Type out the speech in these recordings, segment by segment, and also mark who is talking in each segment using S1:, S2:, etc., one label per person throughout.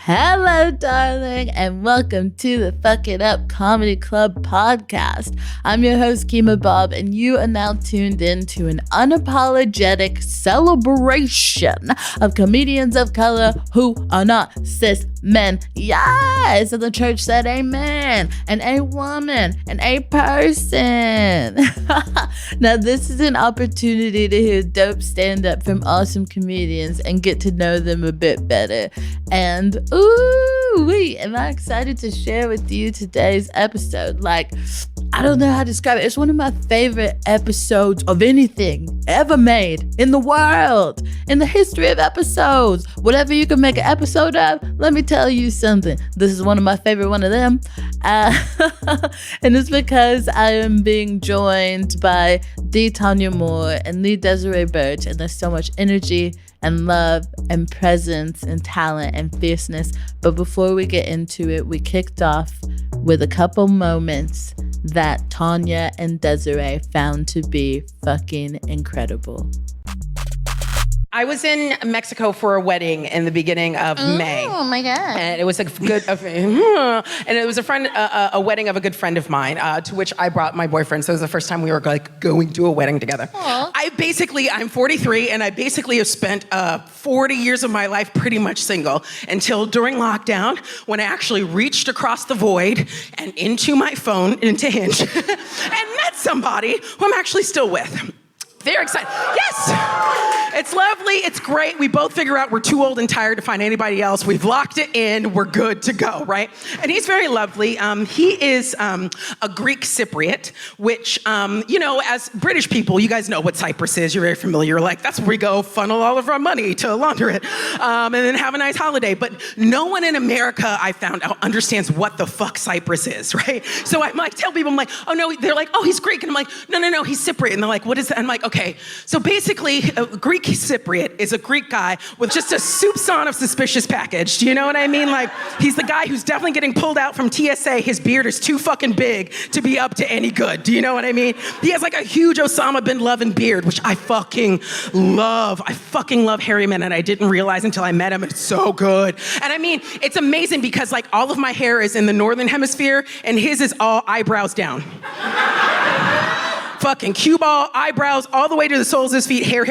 S1: Hello, darling, and welcome to the Fuck It Up Comedy Club podcast. I'm your host, Kima Bob, and you are now tuned in to an unapologetic celebration of comedians of color who are not cis men. Yes! And the church said amen, and a woman, and a person. Now, this is an opportunity to hear dope stand-up from awesome comedians and get to know them a bit better. And ooh-wee, am I excited to share with you today's episode. I don't know how to describe it. It's one of my favorite episodes of anything ever made in the world, in the history of episodes. Whatever you can make an episode of, let me tell you something. This is one of my favorite one of them. And it's because I am being joined by Thanyia and Desiree Burch, and there's so much energy and love and presence and talent and fierceness. But before we get into it, we kicked off with a couple moments that Thanyia and Desiree found to be fucking incredible.
S2: I was in Mexico for a wedding in the beginning of May.
S1: Oh my God.
S2: And it was a wedding of a good friend of mine, to which I brought my boyfriend. So it was the first time we were going to a wedding together.
S1: Aww.
S2: I'm 43, and I basically have spent 40 years of my life pretty much single until during lockdown, when I actually reached across the void and into my phone, into Hinge, and met somebody who I'm actually still with. Very excited. Yes! It's lovely. It's great. We both figure out we're too old and tired to find anybody else. We've locked it in. We're good to go, right? And he's very lovely. He is a Greek Cypriot, which, as British people, you guys know what Cyprus is. You're very familiar. You're like, that's where we go funnel all of our money to launder it and then have a nice holiday. But no one in America, I found out, understands what the fuck Cyprus is, right? So I might tell people, I'm like, oh, no. They're like, oh, he's Greek. And I'm like, no, he's Cypriot. And they're like, what is that? I'm like, okay, so basically, a Greek Cypriot is a Greek guy with just a soupçon of suspicious package. Do you know what I mean? Like, he's the guy who's definitely getting pulled out from TSA. His beard is too fucking big to be up to any good. Do you know what I mean? He has like a huge Osama bin Laden beard, which I fucking love. I fucking love hairy men, and I didn't realize until I met him. It's so good. And I mean, it's amazing because like all of my hair is in the northern hemisphere, and his is all eyebrows down. Fucking cue ball, eyebrows, all the way to the soles of his feet, hair,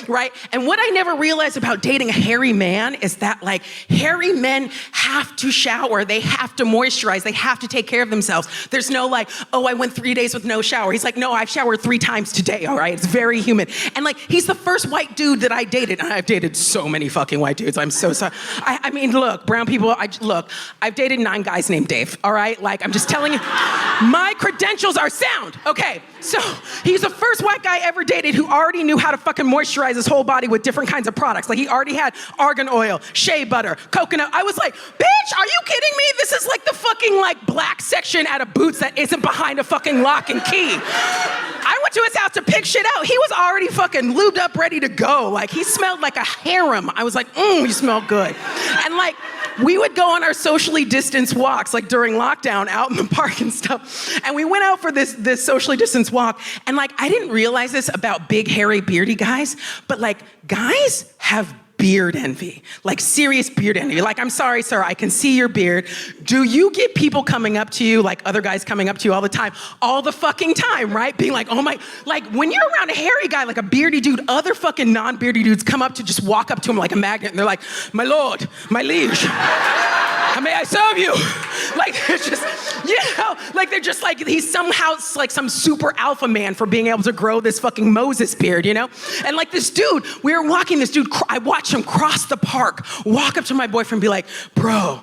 S2: right? And what I never realized about dating a hairy man is that like hairy men have to shower, they have to moisturize, they have to take care of themselves. There's no like, oh, I went 3 days with no shower. He's like, no, I've showered 3 times today, all right? It's very human. And like, he's the first white dude that I dated, and I've dated so many fucking white dudes. I'm so sorry. I mean, look, brown people, I've dated 9 guys named Dave, all right? Like, I'm just telling you, my credentials are sound, okay? So he's the first white guy I ever dated who already knew how to fucking moisturize his whole body with different kinds of products. Like he already had argan oil, shea butter, coconut. I was like, bitch, are you kidding me? This is like the fucking like black section at a Boots that isn't behind a fucking lock and key. I went to his house to pick shit out. He was already fucking lubed up, ready to go. Like he smelled like a harem. I was like, you smell good. And like, we would go on our socially distanced walks, like during lockdown, out in the park and stuff. And we went out for this socially distanced walk. And like, I didn't realize this about big, hairy, beardy guys, but like, guys have beard envy, like serious beard envy. Like, I'm sorry, sir, I can see your beard. Do you get people coming up to you, like other guys coming up to you all the fucking time, right? Being like, oh my, like when you're around a hairy guy, like a beardy dude, other fucking non-beardy dudes come up to just walk up to him like a magnet, and they're like, my lord, my liege, how may I serve you? Like, it's just, like they're just like, he's somehow like some super alpha man for being able to grow this fucking Moses beard, you know? And like this dude, we were walking, this dude, I watched him cross the park, walk up to my boyfriend and be like, bro,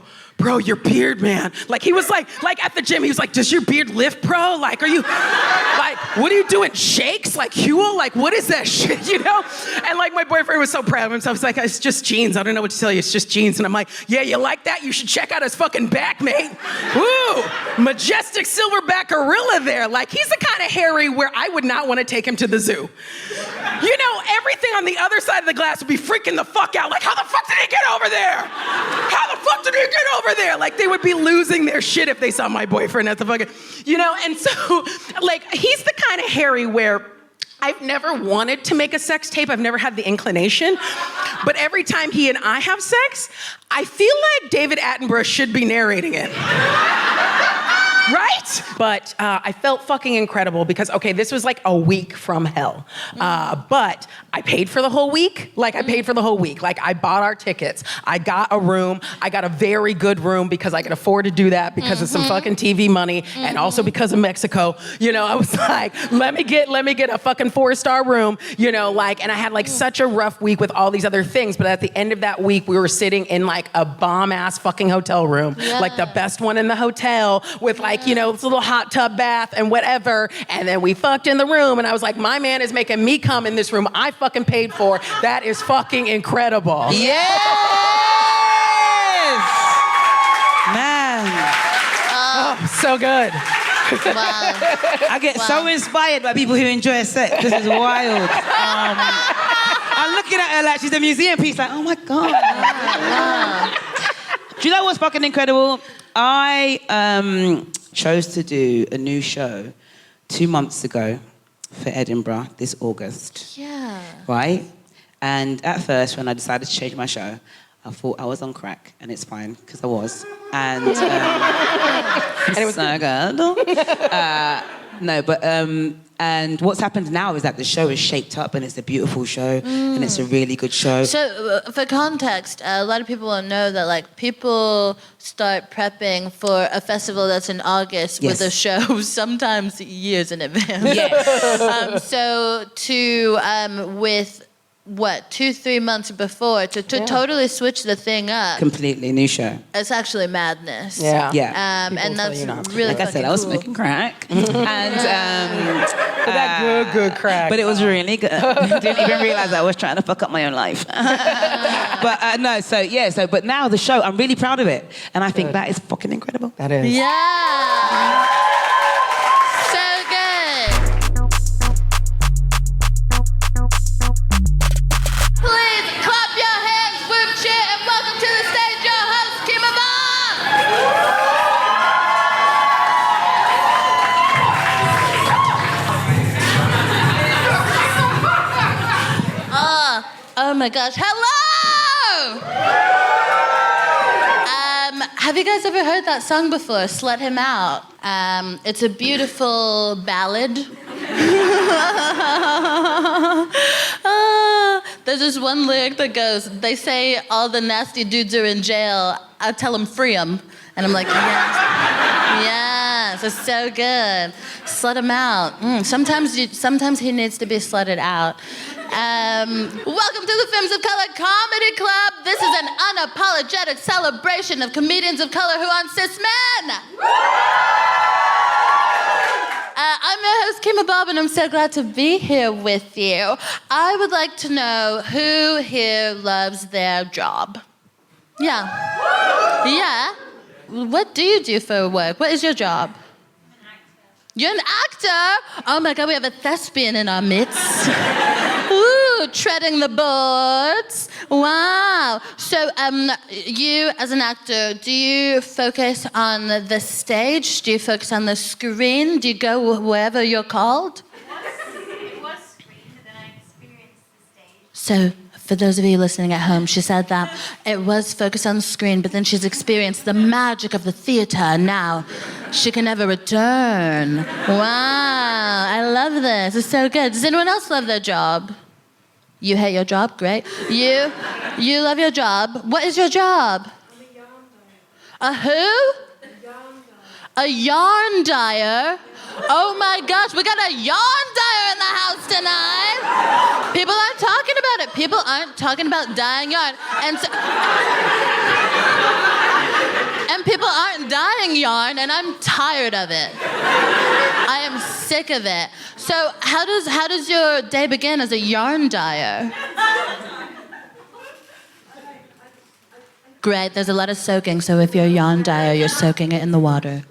S2: your beard, man. Like he was like at the gym, he was like, does your beard lift, bro? Like, are you, like, what are you doing? Shakes? Like Huel? Like, what is that shit, you know? And like my boyfriend was so proud of himself. He's like, it's just jeans. I don't know what to tell you. It's just jeans. And I'm like, yeah, you like that? You should check out his fucking back, mate. Woo! Majestic silverback gorilla there. Like, he's the kind of hairy where I would not want to take him to the zoo. You know, everything on the other side of the glass would be freaking the fuck out. Like, how the fuck did he get over there? How the fuck did he get over there? Like, they would be losing their shit if they saw my boyfriend at the fucking, you know? And so, like, he's the kind of hairy where I've never wanted to make a sex tape. I've never had the inclination. But every time he and I have sex, I feel like David Attenborough should be narrating it. Right? But I felt fucking incredible because, okay, this was like a week from hell. But I paid for the whole week. Like, I paid for the whole week. Like, I bought our tickets. I got a room. I got a very good room because I could afford to do that because of some fucking TV money and also because of Mexico. You know, I was like, let me get a fucking 4-star room, you know, like, and I had like such a rough week with all these other things. But at the end of that week, we were sitting in like a bomb-ass fucking hotel room, like the best one in the hotel with like, you know, this little hot tub bath and whatever. And then we fucked in the room and I was like, my man is making me come in this room I fucking paid for. That is fucking incredible.
S3: Yes! Man.
S2: Oh, so good.
S1: Wow.
S3: I get so inspired by people who enjoy sex. This is wild. I'm looking at her like she's a museum piece, like, oh my God.
S1: Wow.
S3: Do you know what's fucking incredible? I chose to do a new show 2 months ago for Edinburgh this August.
S1: Yeah.
S3: Right? And at first, when I decided to change my show, I thought I was on crack, and it's fine, because I was. And, and it was so good. No, but, and what's happened now is that the show is shaped up, and it's a beautiful show, and it's a really good show.
S1: So, for context, a lot of people don't know that, like, people start prepping for a festival that's in August with a show sometimes years in advance.
S3: Yes.
S1: So, with 2-3 months before to totally switch the thing up.
S3: Completely new show.
S1: It's actually madness.
S3: Yeah.
S1: And that's really
S3: like I said, I was
S1: cool.
S3: smoking crack. And
S2: that good crack.
S3: But it was really good. Didn't even realize I was trying to fuck up my own life. But now the show, I'm really proud of it. And I think that is fucking incredible.
S2: That is.
S1: Yeah. So good. Please clap your hands, whoop shit, and welcome to the stage your host, Kima Bob. Oh my gosh, hello! Have you guys ever heard that song before, Slut Him Out? It's a beautiful ballad. There's this one lyric that goes, they say all the nasty dudes are in jail, I tell them free them. And I'm like, yes, it's so good. Slut him out. Sometimes he needs to be slutted out. Welcome to the Films of Color Comedy Club. This is an unapologetic celebration of comedians of color who aren't cis men. I'm your host, Kima Bob, and I'm so glad to be here with you. I would like to know who here loves their job. Yeah. Yeah? What do you do for work? What is your job? You're an actor? Oh my God, we have a thespian in our midst. Ooh, treading the boards. Wow. So, you as an actor, do you focus on the stage? Do you focus on the screen? Do you go wherever you're called?
S4: It was screen, but then I experienced the stage.
S1: So, for those of you listening at home, she said that it was focused on the screen, but then she's experienced the magic of the theater, and now she can never return. Wow, I love this. It's so good. Does anyone else love their job? You hate your job? Great. You love your job. What is your job?
S4: I'm a yarn dyer.
S1: A who? A yarn dyer? Oh my gosh, we got a yarn dyer in the house tonight. People aren't talking about it. People aren't talking about dyeing yarn. And people aren't dyeing yarn, and I'm tired of it. I am sick of it. So how does your day begin as a yarn dyer? Great, there's a lot of soaking, so if you're a yarn dyer, you're soaking it in the water.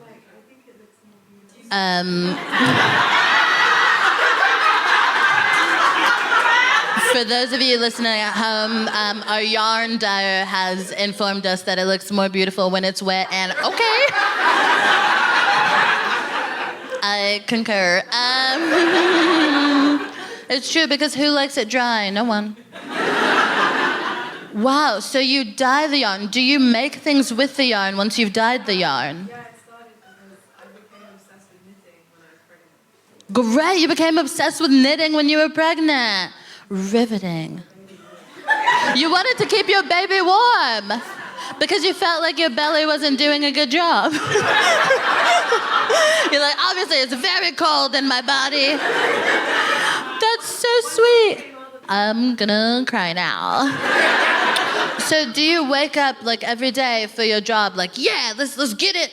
S1: For those of you listening at home, our yarn dyer has informed us that it looks more beautiful when it's wet, and okay. I concur. It's true, because who likes it dry? No one. Wow, so you dye the yarn. Do you make things with the yarn once you've dyed the yarn?
S5: Yeah, it started because I became obsessed with knitting when I was pregnant.
S1: Great, you became obsessed with knitting when you were pregnant. Riveting. You wanted to keep your baby warm because you felt like your belly wasn't doing a good job. You're like, obviously it's very cold in my body. That's so sweet. I'm gonna cry now. So do you wake up like every day for your job like, yeah, let's get it?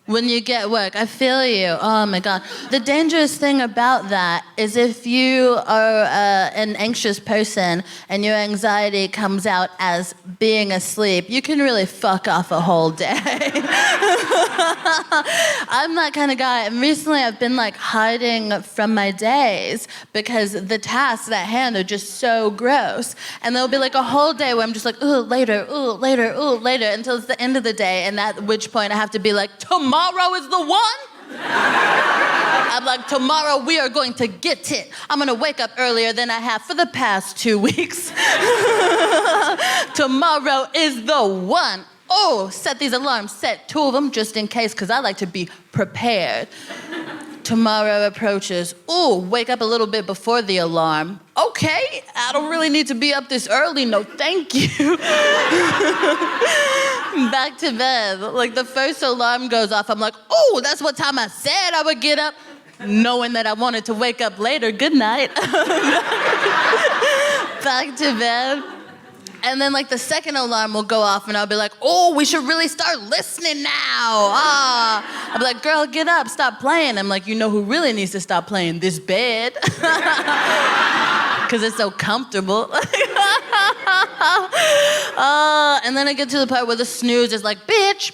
S1: When you get work, I feel you. Oh my God. The dangerous thing about that is if you are an anxious person and your anxiety comes out as being asleep, you can really fuck off a whole day. I'm that kind of guy. And recently I've been like hiding from my days because the tasks at hand are just so gross. And there'll be like a whole day where I'm just like, ooh, later, until it's the end of the day. And at which point I have to be like, tomorrow is the one? I'm like, tomorrow we are going to get it. I'm gonna wake up earlier than I have for the past 2 weeks. Tomorrow is the one. Oh, set these alarms, set 2 of them just in case, because I like to be prepared. Tomorrow approaches. Ooh, wake up a little bit before the alarm. Okay, I don't really need to be up this early. No, thank you. Back to bed. Like the first alarm goes off, I'm like, oh, that's what time I said I would get up. Knowing that I wanted to wake up later. Good night. Back to bed. And then like the second alarm will go off and I'll be like, oh, we should really start listening now. I'll be like, girl, get up, stop playing. I'm like, you know who really needs to stop playing? This bed. Because it's so comfortable. And then I get to the part where the snooze is like, bitch.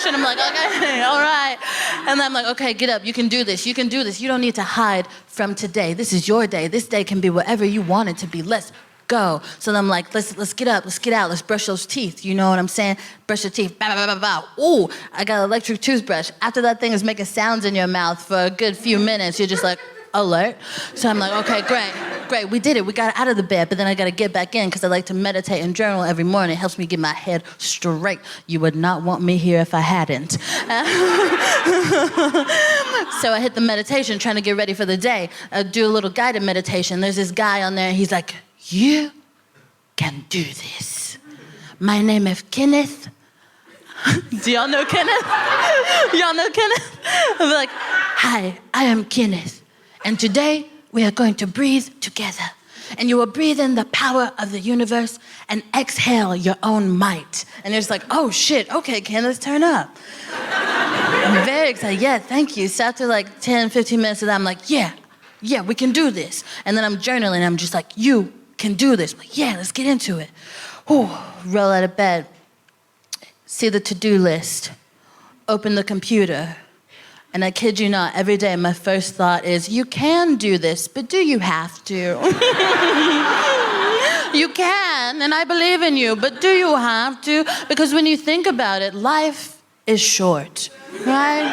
S1: And I'm like, okay, all right. And then I'm like, okay, get up, you can do this. You don't need to hide from today. This is your day. This day can be whatever you want it to be. Let's go. So then I'm like, let's get up, let's get out, let's brush those teeth. You know what I'm saying? Brush your teeth. Bow, bow, bow, bow. Ooh, I got an electric toothbrush. After that thing is making sounds in your mouth for a good few minutes, you're just like, alert. So I'm like, okay, great, we did it. We got out of the bed, but then I got to get back in because I like to meditate and journal every morning. It helps me get my head straight. You would not want me here if I hadn't. So I hit the meditation, trying to get ready for the day. I do a little guided meditation. There's this guy on there, and he's like, you can do this. My name is Kenneth. Do y'all know Kenneth? Y'all know Kenneth? I'm like, hi, I am Kenneth. And today we are going to breathe together. And you will breathe in the power of the universe and exhale your own might. And it's like, oh shit, okay, Kenneth, turn up. I'm very excited. Yeah, thank you. So after like 10, 15 minutes of that, I'm like, yeah, we can do this. And then I'm journaling. I'm just like, you can do this. I'm like, yeah, let's get into it. Ooh, roll out of bed. See the to-do list. Open the computer. And I kid you not, every day my first thought is, you can do this, but do you have to? You can, and I believe in you, but do you have to? Because when you think about it, life is short, right?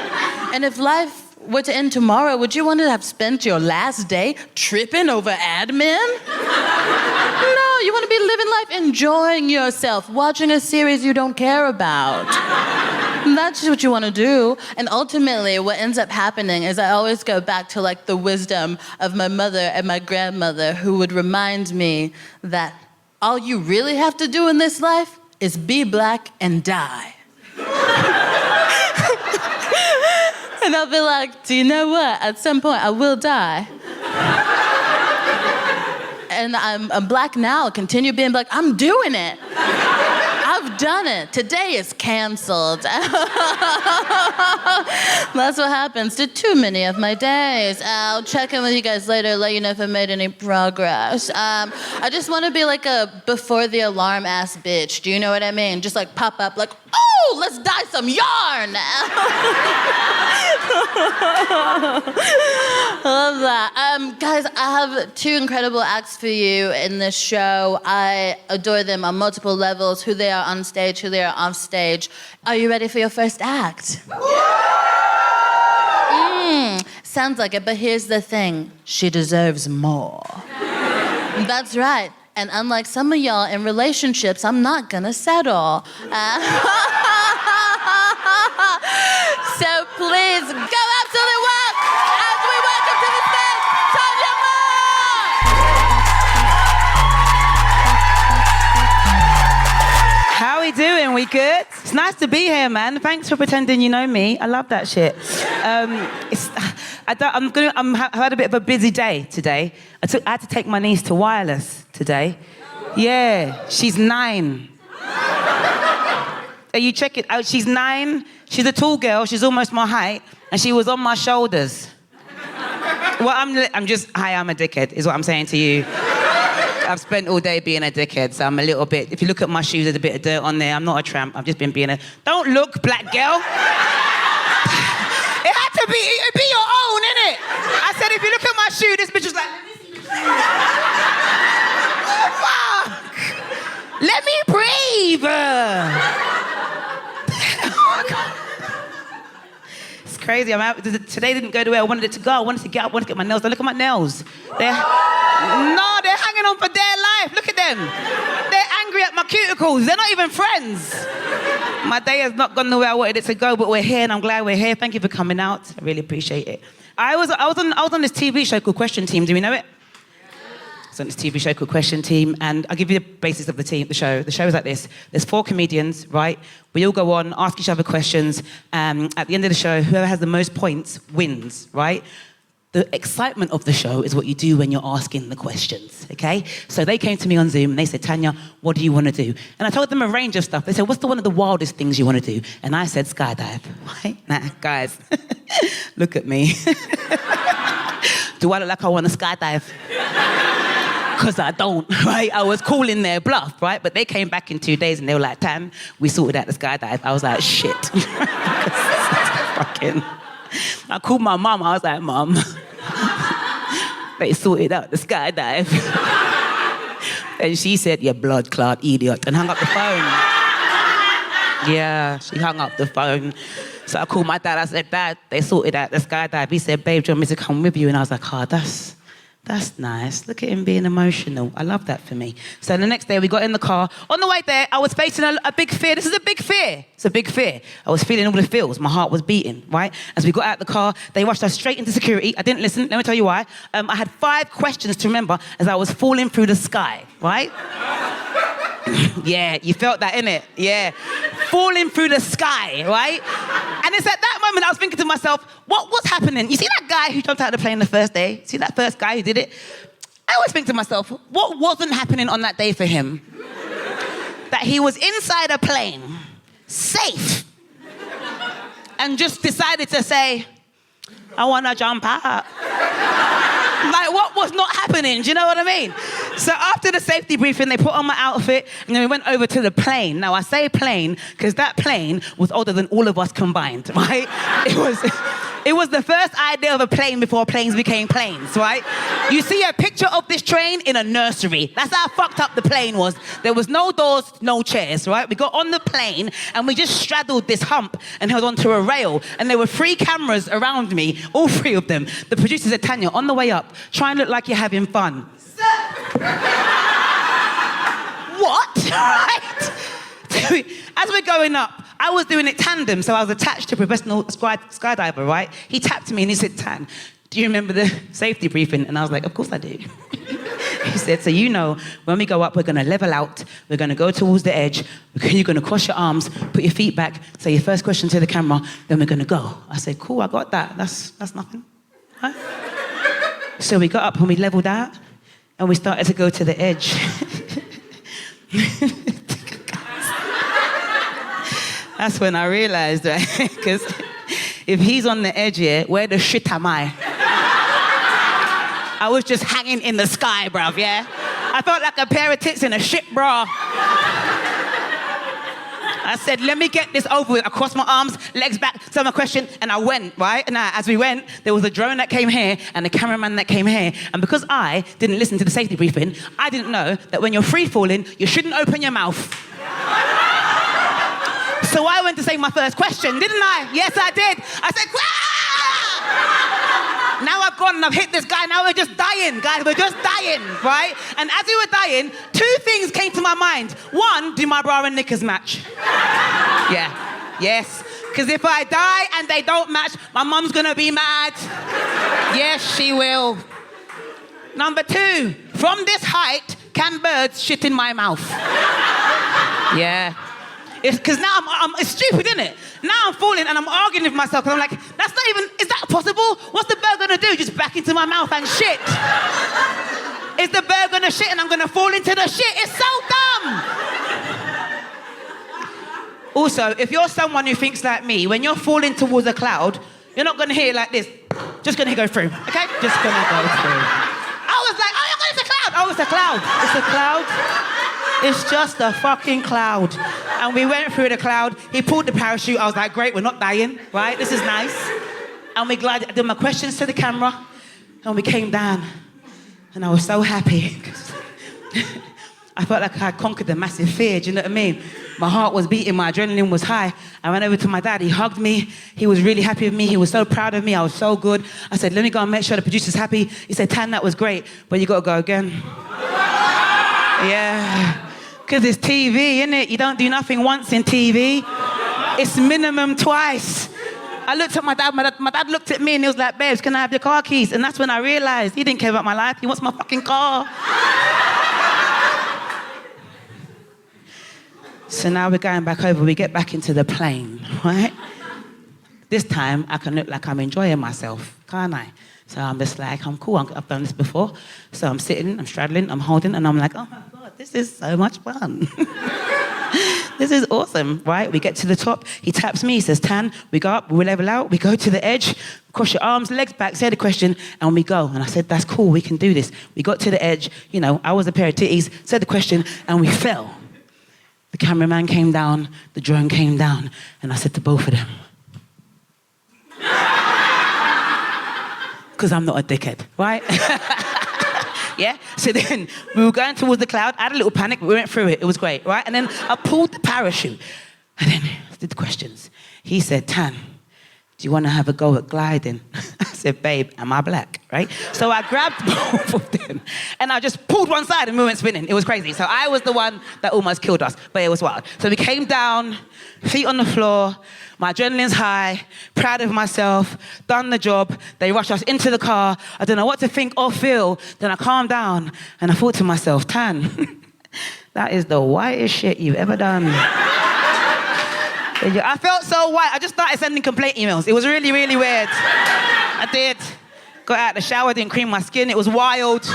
S1: And if life were to end tomorrow, would you want to have spent your last day tripping over admin? No, you want to be living life, enjoying yourself, watching a series you don't care about. That's what you want to do. And ultimately, what ends up happening is I always go back to like the wisdom of my mother and my grandmother, who would remind me that all you really have to do in this life is be black and die. And I'll be like, do you know what? At some point, I will die. And I'm black now, continue being black. I'm doing it. I've done it. Today is canceled. That's what happens to too many of my days. I'll check in with you guys later, let you know if I made any progress. I just want to be like a before the alarm ass bitch. Do you know what I mean? Just like pop up like, oh, let's dye some yarn. Love that. Guys, I have 2 incredible acts for you in this show. I adore them on multiple levels, who they are on stage, who they are off stage. Are you ready for your first act? Sounds like it, but here's the thing. She deserves more. That's right. And unlike some of y'all in relationships, I'm not gonna settle. So please go absolutely wild as we welcome to the stage, Thanyia.
S3: How we doing? We good? It's nice to be here, man. Thanks for pretending you know me. I love that shit. I've had a bit of a busy day today. I had to take my niece to wireless today. Yeah, she's 9. Are you checking out? She's 9. She's a tall girl. She's almost my height, and she was on my shoulders. Well, I'm a dickhead, is what I'm saying to you. I've spent all day being a dickhead, so I'm a little bit. If you look at my shoes, there's a bit of dirt on there. I'm not a tramp. I've just been being a. Don't look, black girl. It had to be. It'd be your own, innit? I said, if you look at my shoe, this bitch was like. Oh, fuck! Let me breathe. It's crazy. I'm out. Today didn't go the way I wanted it to go. I wanted to get up. I wanted to get my nails done. Look at my nails. They're hanging on for dear life. Look at them. They're angry at my cuticles. They're not even friends. My day has not gone the way I wanted it to go, but we're here, and I'm glad we're here. Thank you for coming out. I really appreciate it. I was on this TV show called Question Team. Do we know it? I was on this TV show called Question Team, and I'll give you the basics of the show. The show is like this. There's 4 comedians, right? We all go on, ask each other questions. At the end of the show, whoever has the most points wins, right? The excitement of the show is what you do when you're asking the questions, okay? So they came to me on Zoom and they said, Thanyia, what do you want to do? And I told them a range of stuff. They said, what's one of the wildest things you want to do? And I said, skydive, right? Nah, guys, look at me. Do I look like I want to skydive? Because I don't, right? I was calling their bluff, right? But they came back in 2 days and they were like, Tan, we sorted out the skydive. I was like, shit. Fucking... I called my mum. I was like, Mum, they sorted out the skydive. And she said, you blood clot idiot, and hung up the phone. Yeah, she hung up the phone. So I called my dad. I said, Dad, they sorted out the skydive. He said, babe, do you want me to come with you? And I was like, oh, that's nice. Look at him being emotional. I love that for me. So the next day we got in the car. On the way there, I was facing a big fear. This is a big fear. It's a big fear. I was feeling all the feels. My heart was beating, right? As we got out the car, they rushed us straight into security. I didn't listen. Let me tell you why. I had 5 questions to remember as I was falling through the sky, right? Yeah, you felt that, innit? Yeah. Falling through the sky, right? And it's at that moment I was thinking to myself, what's happening? You see that guy who jumped out of the plane the first day? See that first guy who did it? I always think to myself, what wasn't happening on that day for him? That he was inside a plane, safe, and just decided to say, I want to jump out. Like, what was not happening? Do you know what I mean? So after the safety briefing, they put on my outfit, and then we went over to the plane. Now, I say plane because that plane was older than all of us combined, right? It was the first idea of a plane before planes became planes, right? You see a picture of this train in a nursery. That's how fucked up the plane was. There was no doors, no chairs, right? We got on the plane, and we just straddled this hump and held onto a rail, and there were 3 cameras around me, all 3 of them. The producer said, Thanyia, on the way up, try and look like you're having fun. What? Right? As we're going up, I was doing it tandem, so I was attached to a professional skydiver, right? He tapped me and he said, Tan, do you remember the safety briefing? And I was like, of course I do. He said, so you know, when we go up, we're going to level out, we're going to go towards the edge, you're going to cross your arms, put your feet back, say your first question to the camera, then we're going to go. I said, cool, I got that. That's nothing. Right? So we got up and we leveled out, and we started to go to the edge. That's when I realized, right? Because if he's on the edge here, where the shit am I? I was just hanging in the sky, bruv, yeah? I felt like a pair of tits in a shit bra. I said, let me get this over with. I crossed my arms, legs back, said my question, and I went, right? And as we went, there was a drone that came here and a cameraman that came here. And because I didn't listen to the safety briefing, I didn't know that when you're free-falling, you shouldn't open your mouth. So I went to say my first question, didn't I? Yes, I did. I said, "Quah!" Now I've gone and I've hit this guy, now we're just dying, guys, we're just dying, right? And as we were dying, two things came to my mind. One, do my bra and knickers match? Yeah, yes. Because if I die and they don't match, my mum's gonna be mad. Yes, she will. Number two, from this height, can birds shit in my mouth? Yeah. Because now it's stupid, isn't it? Now I'm falling and I'm arguing with myself because I'm like, that's not even, is that possible? What's the bird gonna do? Just back into my mouth and shit? Is the bird gonna shit and I'm gonna fall into the shit? It's so dumb. Also, if you're someone who thinks like me, when you're falling towards a cloud, you're not gonna hear it like this. Just gonna go through, okay? Just gonna go through. I was like, oh, it's a cloud. Oh, it's a cloud. It's a cloud. It's just a fucking cloud. And we went through the cloud. He pulled the parachute. I was like, great, we're not dying, right? This is nice. And we glided. I did my questions to the camera, and we came down. And I was so happy. I felt like I had conquered a massive fear, do you know what I mean? My heart was beating, my adrenaline was high. I went over to my dad, he hugged me. He was really happy with me. He was so proud of me. I was so good. I said, let me go and make sure the producer's happy. He said, Tan, that was great, but you gotta go again. Yeah. Because it's TV, innit? You don't do nothing once in TV. It's minimum twice. I looked at my dad looked at me and he was like, babes, can I have your car keys? And that's when I realized he didn't care about my life. He wants my fucking car. So now we're going back over. We get back into the plane, right? This time, I can look like I'm enjoying myself, can't I? So I'm just like, I'm cool. I've done this before. So I'm sitting, I'm straddling, I'm holding, and I'm like, oh my God, this is so much fun. This is awesome, right? We get to the top. He taps me. He says, Tan, we go up, we level out. We go to the edge, cross your arms, legs back, say the question, and we go. And I said, that's cool. We can do this. We got to the edge. You know, I was a pair of titties, said the question, and we fell. The cameraman came down, the drone came down, and I said to both of them, because I'm not a dickhead, right? Yeah? So then we were going towards the cloud. I had a little panic, but we went through it. It was great, right? And then I pulled the parachute, and then I did the questions. He said, Tan, do you want to have a go at gliding? I said, babe, am I black, right? So I grabbed both of them, and I just pulled one side and we went spinning. It was crazy. So I was the one that almost killed us, but it was wild. So we came down, feet on the floor, my adrenaline's high, proud of myself, done the job. They rushed us into the car. I don't know what to think or feel. Then I calmed down, and I thought to myself, Tan, that is the whitest shit you've ever done. I felt so white. I just started sending complaint emails. It was really, really weird. I did. Got out of the shower, didn't cream my skin. It was wild. It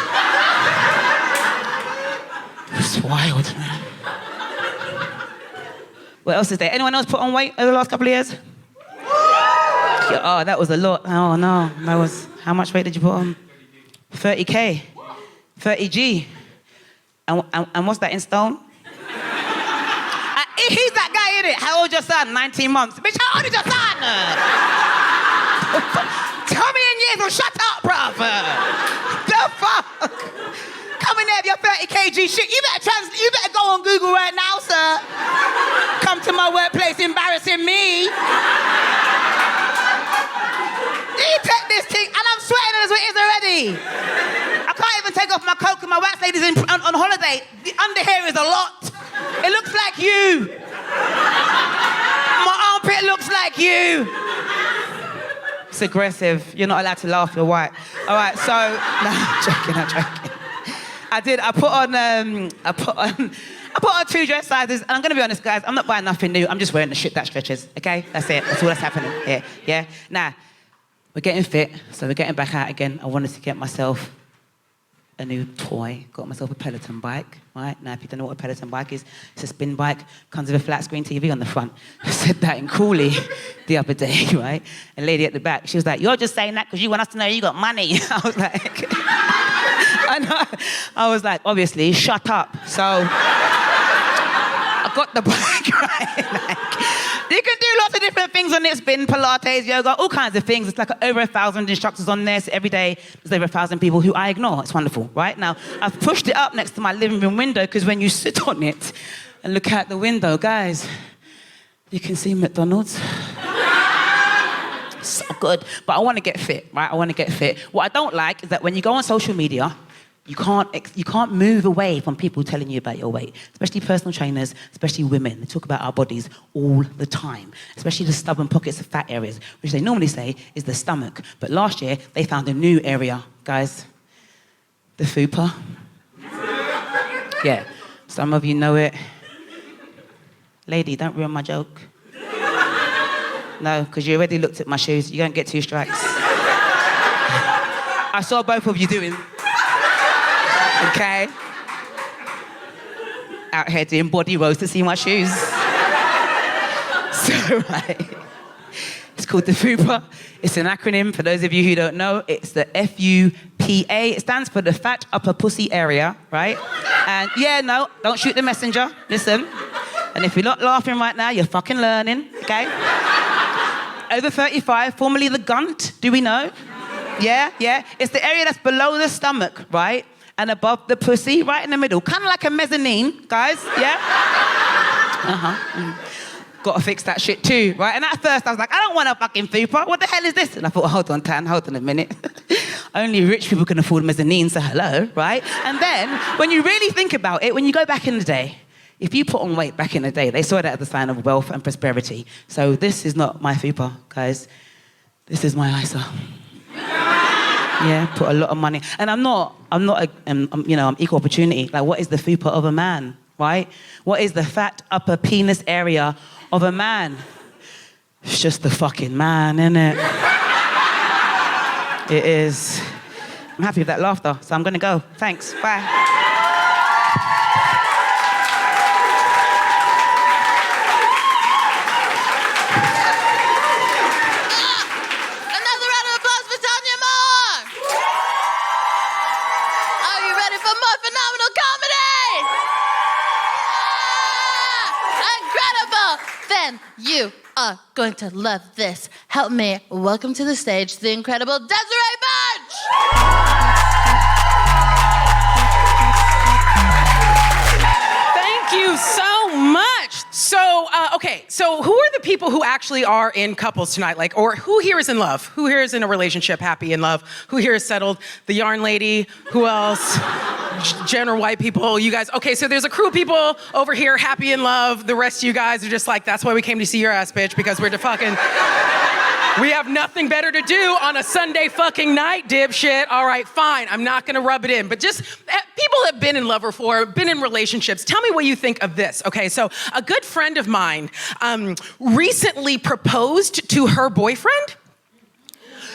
S3: was wild, man. What else is there? Anyone else put on weight over the last couple of years? Oh, that was a lot. Oh, no. That was... How much weight did you put on? 30K. 30G. And what's that in stone? He's that guy, innit? How old's your son? 19 months. Bitch, how old is your son? Tell me in years or shut up, bruv. The fuck? Come in there with your 30 kg shit. You better go on Google right now, sir. Come to my workplace embarrassing me. You take this thing, and I'm sweating as it is already. I can't even take off my coat because my wax lady's on holiday. The under here is a lot. It looks like you. My armpit looks like you. It's aggressive. You're not allowed to laugh, you're white. All right, so, no, I'm joking. I put on 2 dress sizes, and I'm gonna be honest, guys, I'm not buying nothing new. I'm just wearing the shit that stretches, okay? That's it, that's all that's happening here, yeah? Now, we're getting fit, so we're getting back out again. I wanted to get myself a new toy, got myself a Peloton bike, right? Now, if you don't know what a Peloton bike is, it's a spin bike, comes with a flat screen TV on the front. I said that in Crawley the other day, right? A lady at the back, she was like, you're just saying that because you want us to know you got money. I was like, I know. I was like, obviously, shut up. So, I got the bike, right? You can do lots of different things on it, spin, Pilates, yoga, all kinds of things. It's like over 1,000 instructors on there, so every day there's over 1,000 people who I ignore. It's wonderful, right? Now, I've pushed it up next to my living room window because when you sit on it and look out the window, guys, you can see McDonald's. so good. But I want to get fit, right? I want to get fit. What I don't like is that when you go on social media, you can't move away from people telling you about your weight, especially personal trainers, especially women. They talk about our bodies all the time, especially the stubborn pockets of fat areas, which they normally say is the stomach. But last year, they found a new area, guys, the fupa. Yeah, some of you know it. Lady, don't ruin my joke. No, because you already looked at my shoes. You don't get 2 strikes. I saw both of you doing. Okay? Out here doing body rolls to see my shoes. So, right. It's called the FUPA. It's an acronym, for those of you who don't know. It's the FUPA. It stands for the fat upper pussy area, right? And yeah, no, don't shoot the messenger. Listen. And if you're not laughing right now, you're fucking learning, okay? Over 35, formerly the gunt, do we know? Yeah. It's the area that's below the stomach, right? And above the pussy, right in the middle. Kind of like a mezzanine, guys, yeah? Gotta fix that shit too, right? And at first I was like, I don't want a fucking fupa. What the hell is this? And I thought, hold on, Tan, hold on a minute. Only rich people can afford mezzanine, so hello, right? And then, when you really think about it, when you go back in the day, if you put on weight back in the day, they saw that as a sign of wealth and prosperity. So this is not my fupa, guys. This is my ISA. Yeah, put a lot of money. And I'm equal opportunity. Like, what is the fupa of a man, right? What is the fat upper penis area of a man? It's just the fucking man, innit? It is. I'm happy with that laughter, so I'm gonna go. Thanks, bye.
S1: You are going to love this. Help me welcome to the stage the incredible Desiree Burch!
S2: Thank you so much. So who are the people who actually are in couples tonight? Like, or who here is in love? Who here is in a relationship, happy, in love? Who here is settled? The yarn lady? Who else? General white people, you guys. Okay, so there's a crew of people over here, happy in love. The rest of you guys are just like, that's why we came to see your ass, bitch, because we're we have nothing better to do on a Sunday fucking night, dipshit. All right, fine, I'm not gonna rub it in, but just people have been in love before, been in relationships. Tell me what you think of this. Okay, so a good friend of mine recently proposed to her boyfriend.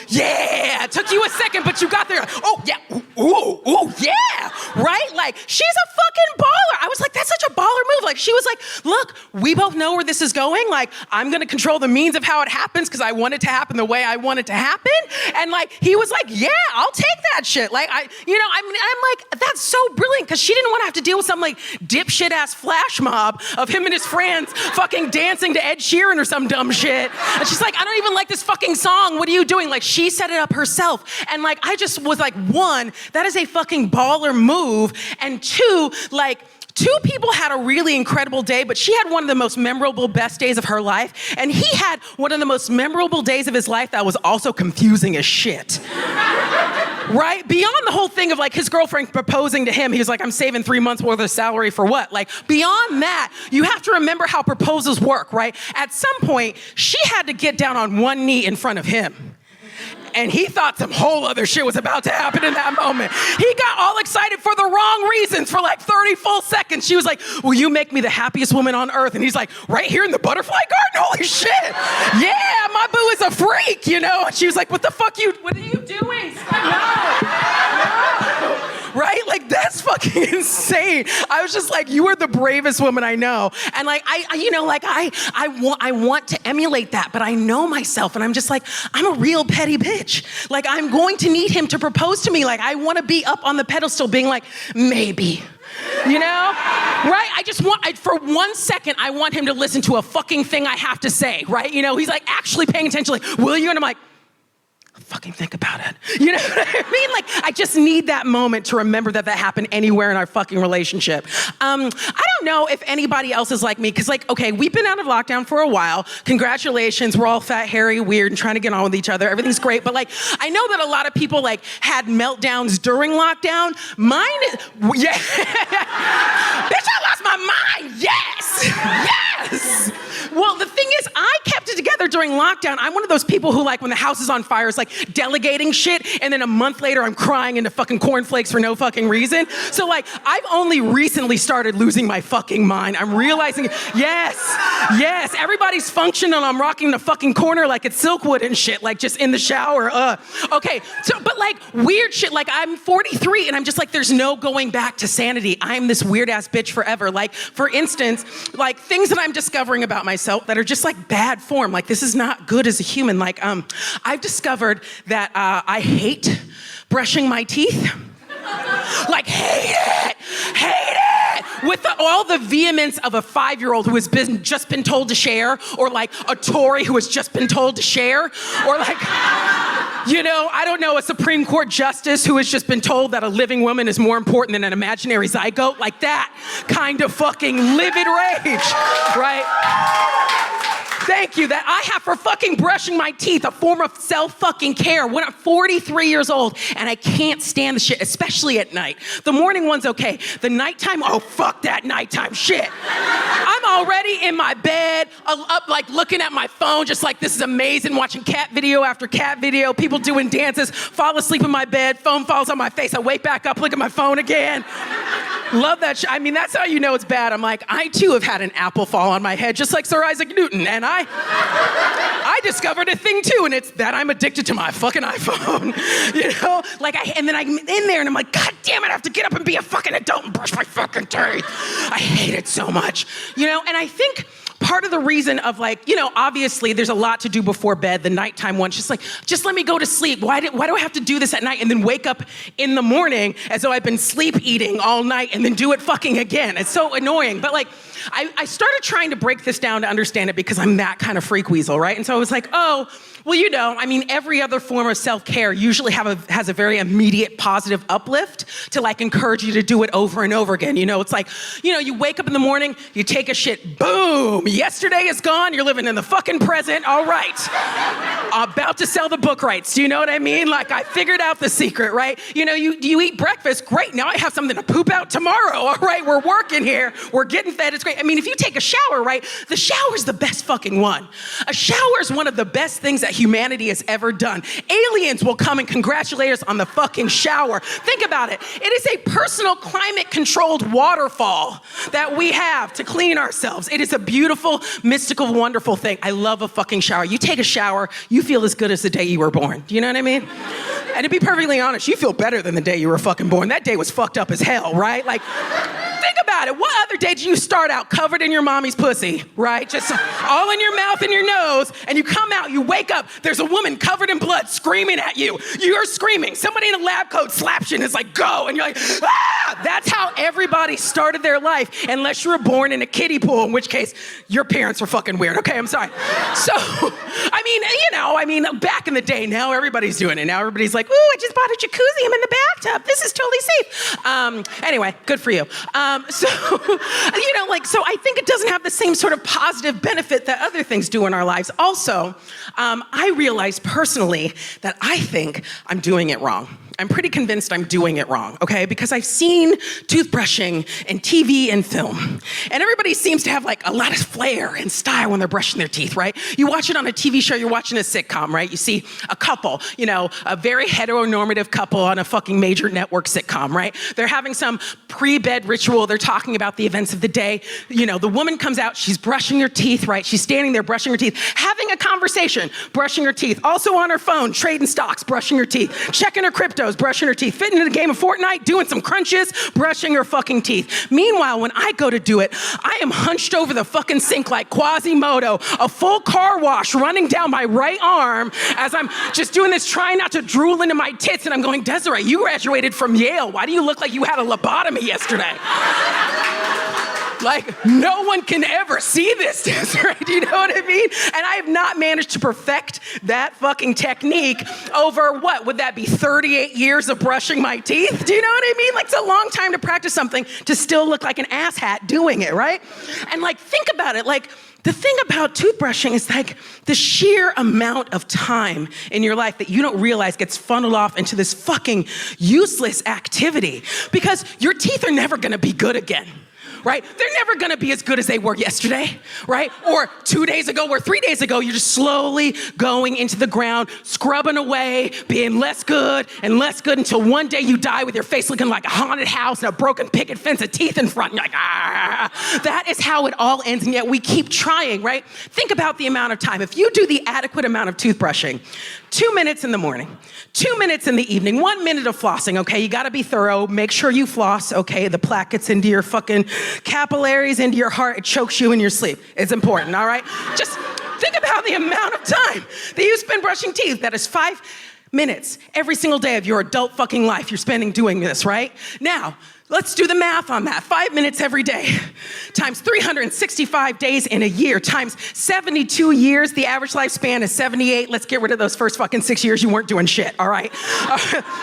S2: Yeah, it took you a second, but you got there. Oh, yeah, ooh, yeah, right? Like, she's a fucking baller. I was like, that's such a baller move. Like, she was like, look, we both know where this is going. Like, I'm gonna control the means of how it happens because I want it to happen the way I want it to happen. And like, he was like, yeah, I'll take that shit. Like, I'm like, that's so brilliant because she didn't want to have to deal with some like dipshit ass flash mob of him and his friends fucking dancing to Ed Sheeran or some dumb shit. And she's like, I don't even like this fucking song. What are you doing? Like, she set it up herself. And like, I just was like, one, that is a fucking baller move. And two, like, two people had a really incredible day, but she had one of the most memorable, best days of her life. And he had one of the most memorable days of his life that was also confusing as shit. Right? Beyond the whole thing of like his girlfriend proposing to him, he was like, I'm saving 3 months worth of salary for what? Like, beyond that, you have to remember how proposals work, right? At some point, she had to get down on one knee in front of him. And he thought some whole other shit was about to happen in that moment. He got all excited for the wrong reasons for like 30 full seconds. She was like, will you make me the happiest woman on earth? And he's like, right here in the butterfly garden? Holy shit. Yeah, my boo is a freak, you know? And she was like, what are you doing? No. Right? Like, that's fucking insane. I was just like, you are the bravest woman I know. And like, I want to emulate that, but I know myself and I'm just like, I'm a real petty bitch. Like, I'm going to need him to propose to me. Like, I want to be up on the pedestal being like, maybe. You know? Right? For 1 second, I want him to listen to a fucking thing I have to say, right? You know, he's like actually paying attention, like, will you? And I'm like, fucking think about it. You know what I mean? Like, I just need that moment to remember that happened anywhere in our fucking relationship. I don't know if anybody else is like me, because like, okay, we've been out of lockdown for a while. Congratulations, we're all fat, hairy, weird, and trying to get on with each other. Everything's great, but like, I know that a lot of people like had meltdowns during lockdown. Mine is, yeah. Bitch, I lost my mind, yes, yes. Well, the thing is, I kept it together during lockdown. I'm one of those people who, like, when the house is on fire, is like delegating shit, and then a month later, I'm crying into fucking cornflakes for no fucking reason. So, like, I've only recently started losing my fucking mind. I'm realizing, yes, everybody's functional. I'm rocking the fucking corner like it's Silkwood and shit, like just in the shower. Okay, so, but like, weird shit, like, I'm 43, and I'm just like, there's no going back to sanity. I'm this weird-ass bitch forever. Like, for instance, like, things that I'm discovering about myself that are just like bad form. Like, this is not good as a human. Like, I've discovered that I hate brushing my teeth. Like, hate it, with all the vehemence of a 5-year-old who has just been told to share, or like a Tory who has just been told to share, or like, you know, I don't know, a Supreme Court justice who has just been told that a living woman is more important than an imaginary zygote. Like that kind of fucking livid rage, right? Thank you, that I have for fucking brushing my teeth, a form of self-fucking care when I'm 43 years old, and I can't stand the shit, especially at night. The morning one's okay. The nighttime, oh, fuck that nighttime shit. I'm already in my bed, up like looking at my phone, just like, this is amazing, watching cat video after cat video, people doing dances, fall asleep in my bed, phone falls on my face, I wake back up, look at my phone again. Love that shit. I mean, that's how you know it's bad. I'm like, I too have had an apple fall on my head, just like Sir Isaac Newton, and I discovered a thing too, and it's that I'm addicted to my fucking iPhone. You know? Like, and then I'm in there and I'm like, God damn it, I have to get up and be a fucking adult and brush my fucking teeth. I hate it so much. You know, and I think part of the reason of like, you know, obviously there's a lot to do before bed, the nighttime one, just like, just let me go to sleep. Why do I have to do this at night and then wake up in the morning as though I've been sleep eating all night and then do it fucking again? It's so annoying. But like, I started trying to break this down to understand it because I'm that kind of freak weasel, right? And so I was like, oh, well, you know, I mean, every other form of self-care usually has a very immediate positive uplift to like encourage you to do it over and over again. You know, it's like, you know, you wake up in the morning, you take a shit, boom, yesterday is gone, you're living in the fucking present, all right. About to sell the book rights, do you know what I mean? Like, I figured out the secret, right? You know, you eat breakfast, great, now I have something to poop out tomorrow, all right? We're working here, we're getting fed, it's great. I mean, if you take a shower, right, the shower's the best fucking one. A shower's one of the best things that humanity has ever done. Aliens will come and congratulate us on the fucking shower. Think about it. It is a personal climate-controlled waterfall that we have to clean ourselves. It is a beautiful, mystical, wonderful thing. I love a fucking shower. You take a shower, you feel as good as the day you were born. Do you know what I mean? And to be perfectly honest, you feel better than the day you were fucking born. That day was fucked up as hell, right? Like, think about it. What other day did you start out covered in your mommy's pussy, right? Just all in your mouth and your nose, and you come out, you wake up, there's a woman covered in blood screaming at you. You're screaming. Somebody in a lab coat slaps you and is like, go. And you're like, ah! That's how everybody started their life, unless you were born in a kiddie pool, in which case your parents were fucking weird. Okay, I'm sorry. So, I mean, back in the day, now everybody's doing it. Now everybody's like, ooh, I just bought a jacuzzi. I'm in the bathtub. This is totally safe. Anyway, good for you. So I think it doesn't have the same sort of positive benefit that other things do in our lives. Also, I realized personally that I think I'm doing it wrong. I'm pretty convinced I'm doing it wrong, okay? Because I've seen toothbrushing in TV and film. And everybody seems to have like a lot of flair and style when they're brushing their teeth, right? You watch it on a TV show, you're watching a sitcom, right? You see a couple, you know, a very heteronormative couple on a fucking major network sitcom, right? They're having some pre-bed ritual. They're talking about the events of the day. You know, the woman comes out, she's brushing her teeth, right? She's standing there brushing her teeth, having a conversation, brushing her teeth. Also on her phone, trading stocks, brushing her teeth, checking her cryptos, brushing her teeth, fitting in a game of Fortnite, doing some crunches, brushing her fucking teeth. Meanwhile, when I go to do it, I am hunched over the fucking sink like Quasimodo, a full car wash running down my right arm as I'm just doing this, trying not to drool into my tits, and I'm going, Desiree, you graduated from Yale. Why do you look like you had a lobotomy yesterday? Like, no one can ever see this, Desiree. Do you know what I mean? And I have not managed to perfect that fucking technique over what? Would that be 38 years of brushing my teeth? Do you know what I mean? Like, it's a long time to practice something to still look like an asshat doing it, right? And like, think about it. Like, the thing about toothbrushing is like the sheer amount of time in your life that you don't realize gets funneled off into this fucking useless activity because your teeth are never gonna be good again. Right? They're never gonna be as good as they were yesterday, right? Or 2 days ago or 3 days ago, you're just slowly going into the ground, scrubbing away, being less good until one day you die with your face looking like a haunted house and a broken picket fence of teeth in front. And you're like, ah. That is how it all ends, and yet we keep trying, right? Think about the amount of time. If you do the adequate amount of toothbrushing, 2 minutes in the morning, 2 minutes in the evening, 1 minute of flossing, okay? You gotta be thorough. Make sure you floss, okay? The plaque gets into your fucking capillaries, into your heart. It chokes you in your sleep. It's important, all right? Just think about the amount of time that you spend brushing teeth. That is 5 minutes every single day of your adult fucking life you're spending doing this, right? Now, let's do the math on that. 5 minutes every day times 365 days in a year times 72 years. The average lifespan is 78. Let's get rid of those first fucking 6 years you weren't doing shit, all right?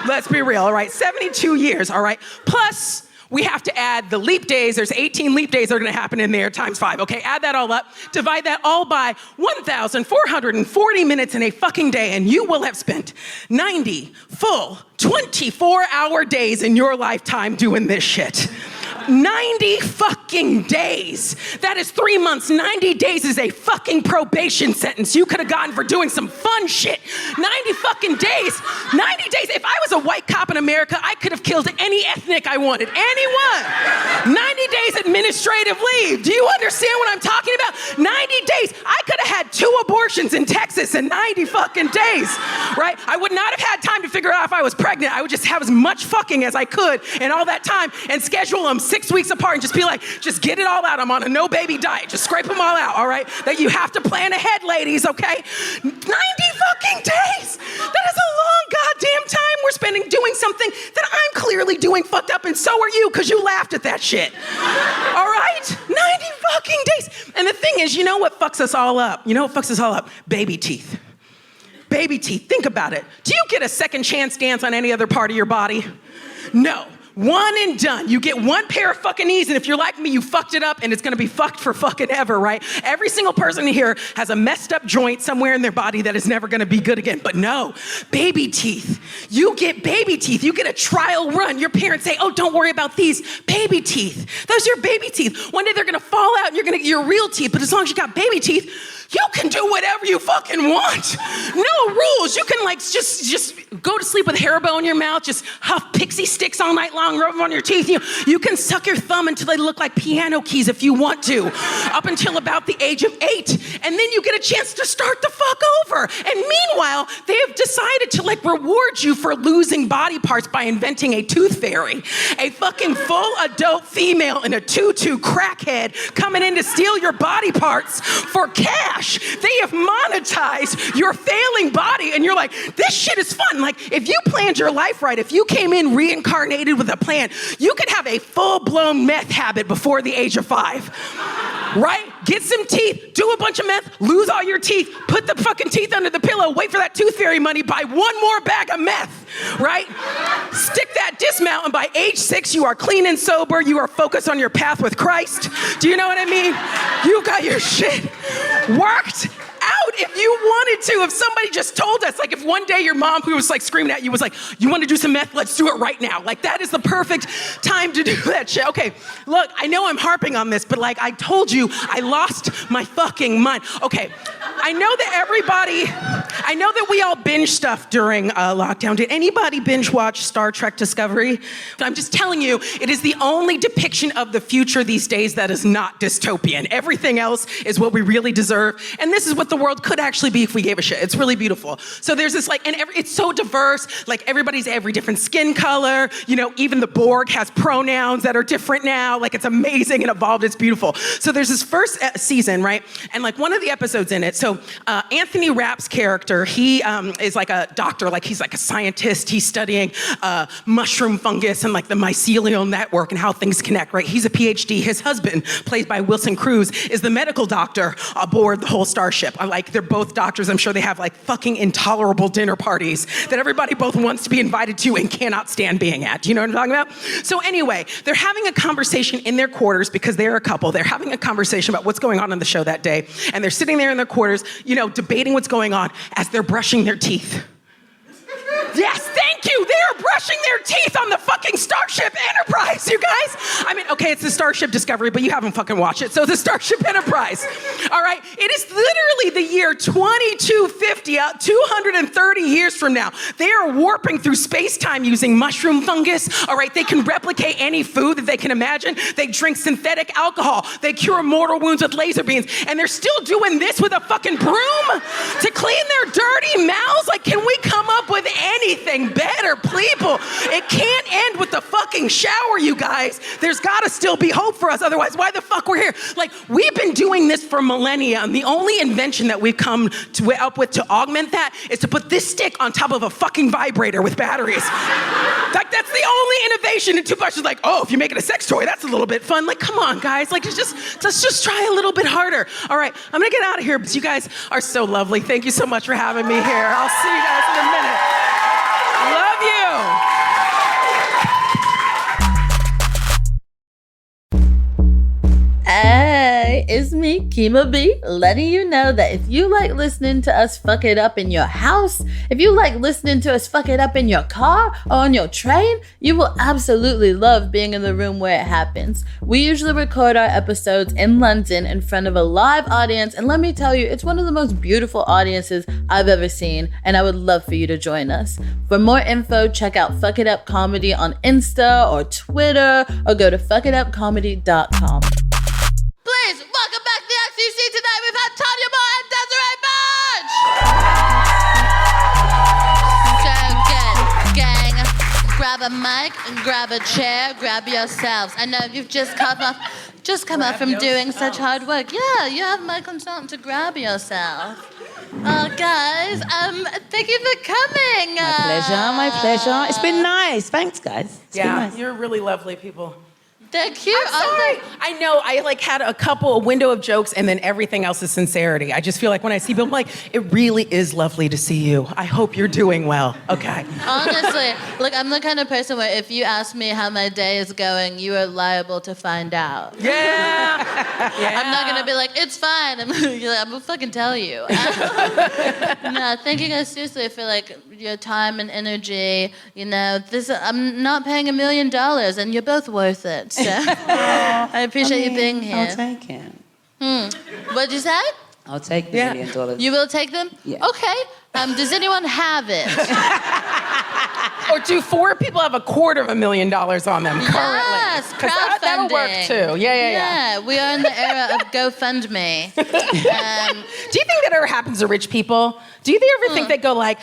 S2: Let's be real, all right? 72 years, all right? Plus, we have to add the leap days. There's 18 leap days that are gonna happen in there times 5, okay? Add that all up, divide that all by 1,440 minutes in a fucking day, and you will have spent 90 full 24-hour days in your lifetime doing this shit. 90 fucking days. That is 3 months. 90 days is a fucking probation sentence you could have gotten for doing some fun shit. 90 fucking days. 90 days. If I was a white cop in America, I could have killed any ethnic I wanted. Anyone. 90 days administrative leave. Do you understand what I'm talking about? 90 days. I could have had 2 abortions in Texas in 90 fucking days, right? I would not have had time to figure out if I was pregnant. I would just have as much fucking as I could in all that time and schedule them 6 weeks apart and just be like, just get it all out. I'm on a no baby diet. Just scrape them all out, all right? That you have to plan ahead, ladies, okay? 90 fucking days. That is a long goddamn time we're spending doing something that I'm clearly doing fucked up, and so are you, because you laughed at that shit. All right? 90 fucking days. And the thing is, you know what fucks us all up? You know what fucks us all up? Baby teeth. Baby teeth. Think about it. Do you get a second chance dance on any other part of your body? No. One and done. You get one pair of fucking knees, and if you're like me, you fucked it up, and it's gonna be fucked for fucking ever, right? Every single person here has a messed up joint somewhere in their body that is never gonna be good again. But no, baby teeth. You get baby teeth. You get a trial run. Your parents say, oh, don't worry about these baby teeth. Those are your baby teeth. One day they're gonna fall out, and you're gonna get your real teeth, but as long as you got baby teeth, you can do whatever you fucking want. No rules. You can like just go to sleep with Haribo in your mouth, just huff pixie sticks all night long, rub them on your teeth. You can suck your thumb until they look like piano keys if you want to, up until about the age of 8. And then you get a chance to start the fuck over. And meanwhile, they have decided to like reward you for losing body parts by inventing a tooth fairy. A fucking full adult female in a tutu crackhead coming in to steal your body parts for cash. They have monetized your failing body, and you're like, this shit is fun. Like, if you planned your life right, if you came in reincarnated with a plan, you could have a full-blown meth habit before the age of 5, right? Get some teeth, do a bunch of meth, lose all your teeth, put the fucking teeth under the pillow, wait for that tooth fairy money, buy one more bag of meth, right? Stick that dismount, and by age 6, you are clean and sober. You are focused on your path with Christ. Do you know what I mean? You got your shit worked out if you wanted to. If somebody just told us, like if one day your mom who was like screaming at you was like, you want to do some meth? Let's do it right now. Like that is the perfect time to do that shit. Okay, look, I know I'm harping on this, but like I told you, I lost my fucking mind. Okay, I know that we all binge stuff during lockdown. Did anybody binge watch Star Trek Discovery? I'm just telling you, it is the only depiction of the future these days that is not dystopian. Everything else is what we really deserve. And this is what the world could actually be if we gave a shit. It's really beautiful. So there's this like, and it's so diverse. Like everybody's every different skin color. You know, even the Borg has pronouns that are different now. Like it's amazing and evolved. It's beautiful. So there's this first season, right? And like one of the episodes in it. So Anthony Rapp's character doctor. He is like a doctor, like he's like a scientist. He's studying mushroom fungus and like the mycelial network and how things connect, right? He's a PhD. His husband, played by Wilson Cruz, is the medical doctor aboard the whole starship. They're both doctors. I'm sure they have like fucking intolerable dinner parties that everybody both wants to be invited to and cannot stand being at. Do you know what I'm talking about? So anyway, they're having a conversation in their quarters because they're a couple. They're having a conversation about what's going on the show that day. And they're sitting there in their quarters, debating what's going on as they're brushing their teeth. Yes, thank you. They are brushing their teeth on the fucking Starship Enterprise, you guys. I mean, okay, it's the Starship Discovery, but you haven't fucking watched it. So the Starship Enterprise. All right, it is literally the year 2250, 230 years from now. They are warping through space-time using mushroom fungus. All right, they can replicate any food that they can imagine. They drink synthetic alcohol. They cure mortal wounds with laser beams. And they're still doing this with a fucking broom to clean their dirty mouths? Like, can we come up with anything better, people? It can't end with the fucking shower, you guys. There's gotta still be hope for us. Otherwise, why the fuck we're here? Like, we've been doing this for millennia, and the only invention that we've come up with to augment that is to put this stick on top of a fucking vibrator with batteries. Like, that's the only innovation. And Tupac's like, oh, if you make it a sex toy, that's a little bit fun. Like, come on, guys. Like, let's just try a little bit harder. All right, I'm gonna get out of here, but you guys are so lovely. Thank you so much for having me here. I'll see you guys in a minute. Love you.
S1: Hey, it's me, Kima B, letting you know that if you like listening to us fuck it up in your house, if you like listening to us fuck it up in your car or on your train, you will absolutely love being in the room where it happens. We usually record our episodes in London in front of a live audience, and let me tell you, it's one of the most beautiful audiences I've ever seen, and I would love for you to join us. For more info, check out Fuck It Up Comedy on Insta or Twitter, or go to fuckitupcomedy.com. Please, welcome back to the XCC. Tonight we've had Thanyia and Desiree Burch. So good, gang. Grab a mic and grab a chair, grab yourselves. I know you've just come up from doing such hard work. Yeah, you have my consent to grab yourself. Guys, thank you for coming.
S3: My pleasure. It's been nice. Thanks, guys. It's been nice.
S2: You're really lovely people.
S1: They're cute.
S2: I'm sorry. I know. I had a window of jokes, and then everything else is sincerity. I just feel like when I see people, I'm like, it really is lovely to see you. I hope you're doing well. Okay.
S1: Honestly, look, I'm the kind of person where if you ask me how my day is going, you are liable to find out.
S2: Yeah.
S1: I'm not gonna be like, it's fine. I'm gonna fucking tell you. No, thank you guys seriously for like your time and energy. I'm not paying $1 million, and you're both worth it. So I appreciate you being here.
S3: I'll take it.
S1: What'd you say?
S3: I'll take the $1 million.
S1: You will take them?
S3: Yeah.
S1: Okay. Does anyone have it?
S2: Or do 4 people have $250,000 on them currently?
S1: Yes, crowdfunding.
S2: That'll work too. Yeah.
S1: We are in the era of GoFundMe.
S2: Do you think that ever happens to rich people? Do you ever think they go like,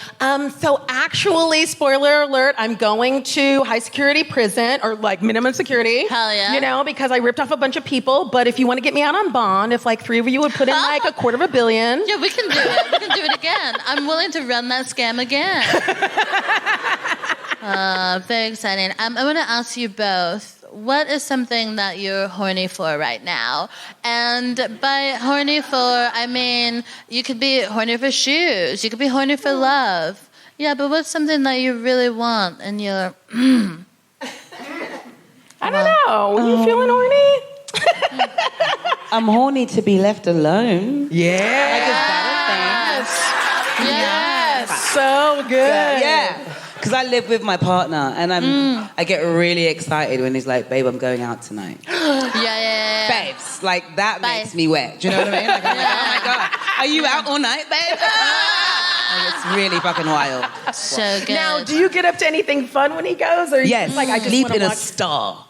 S2: so actually, spoiler alert, I'm going to high security prison or like minimum security.
S1: Hell yeah.
S2: Because I ripped off a bunch of people, but if you want to get me out on bond, if like 3 of you would put in like $250 million.
S1: Yeah, we can do it. We can do it again. I'm willing to run that scam again. Very exciting. I want to ask you both, what is something that you're horny for right now? And by horny for, I mean, you could be horny for shoes. You could be horny for love. Yeah, but what's something that you really want and you're,
S2: I don't know. Are you feeling horny?
S3: I'm horny to be left alone.
S2: Yeah.
S1: yes.
S2: So good.
S3: Yeah. Because I live with my partner, and I get really excited when he's like, babe, I'm going out tonight.
S1: Yeah.
S3: Babes, like, that makes me wet. Do you know what I mean? Like, I'm like, oh my God, are you out all night, babe? Like, it's really fucking wild.
S1: So good.
S2: Now, do you get up to anything fun when he goes? Or
S3: yes,
S2: like, I just
S3: sleep
S2: wanna
S3: in a
S2: watch...
S3: star.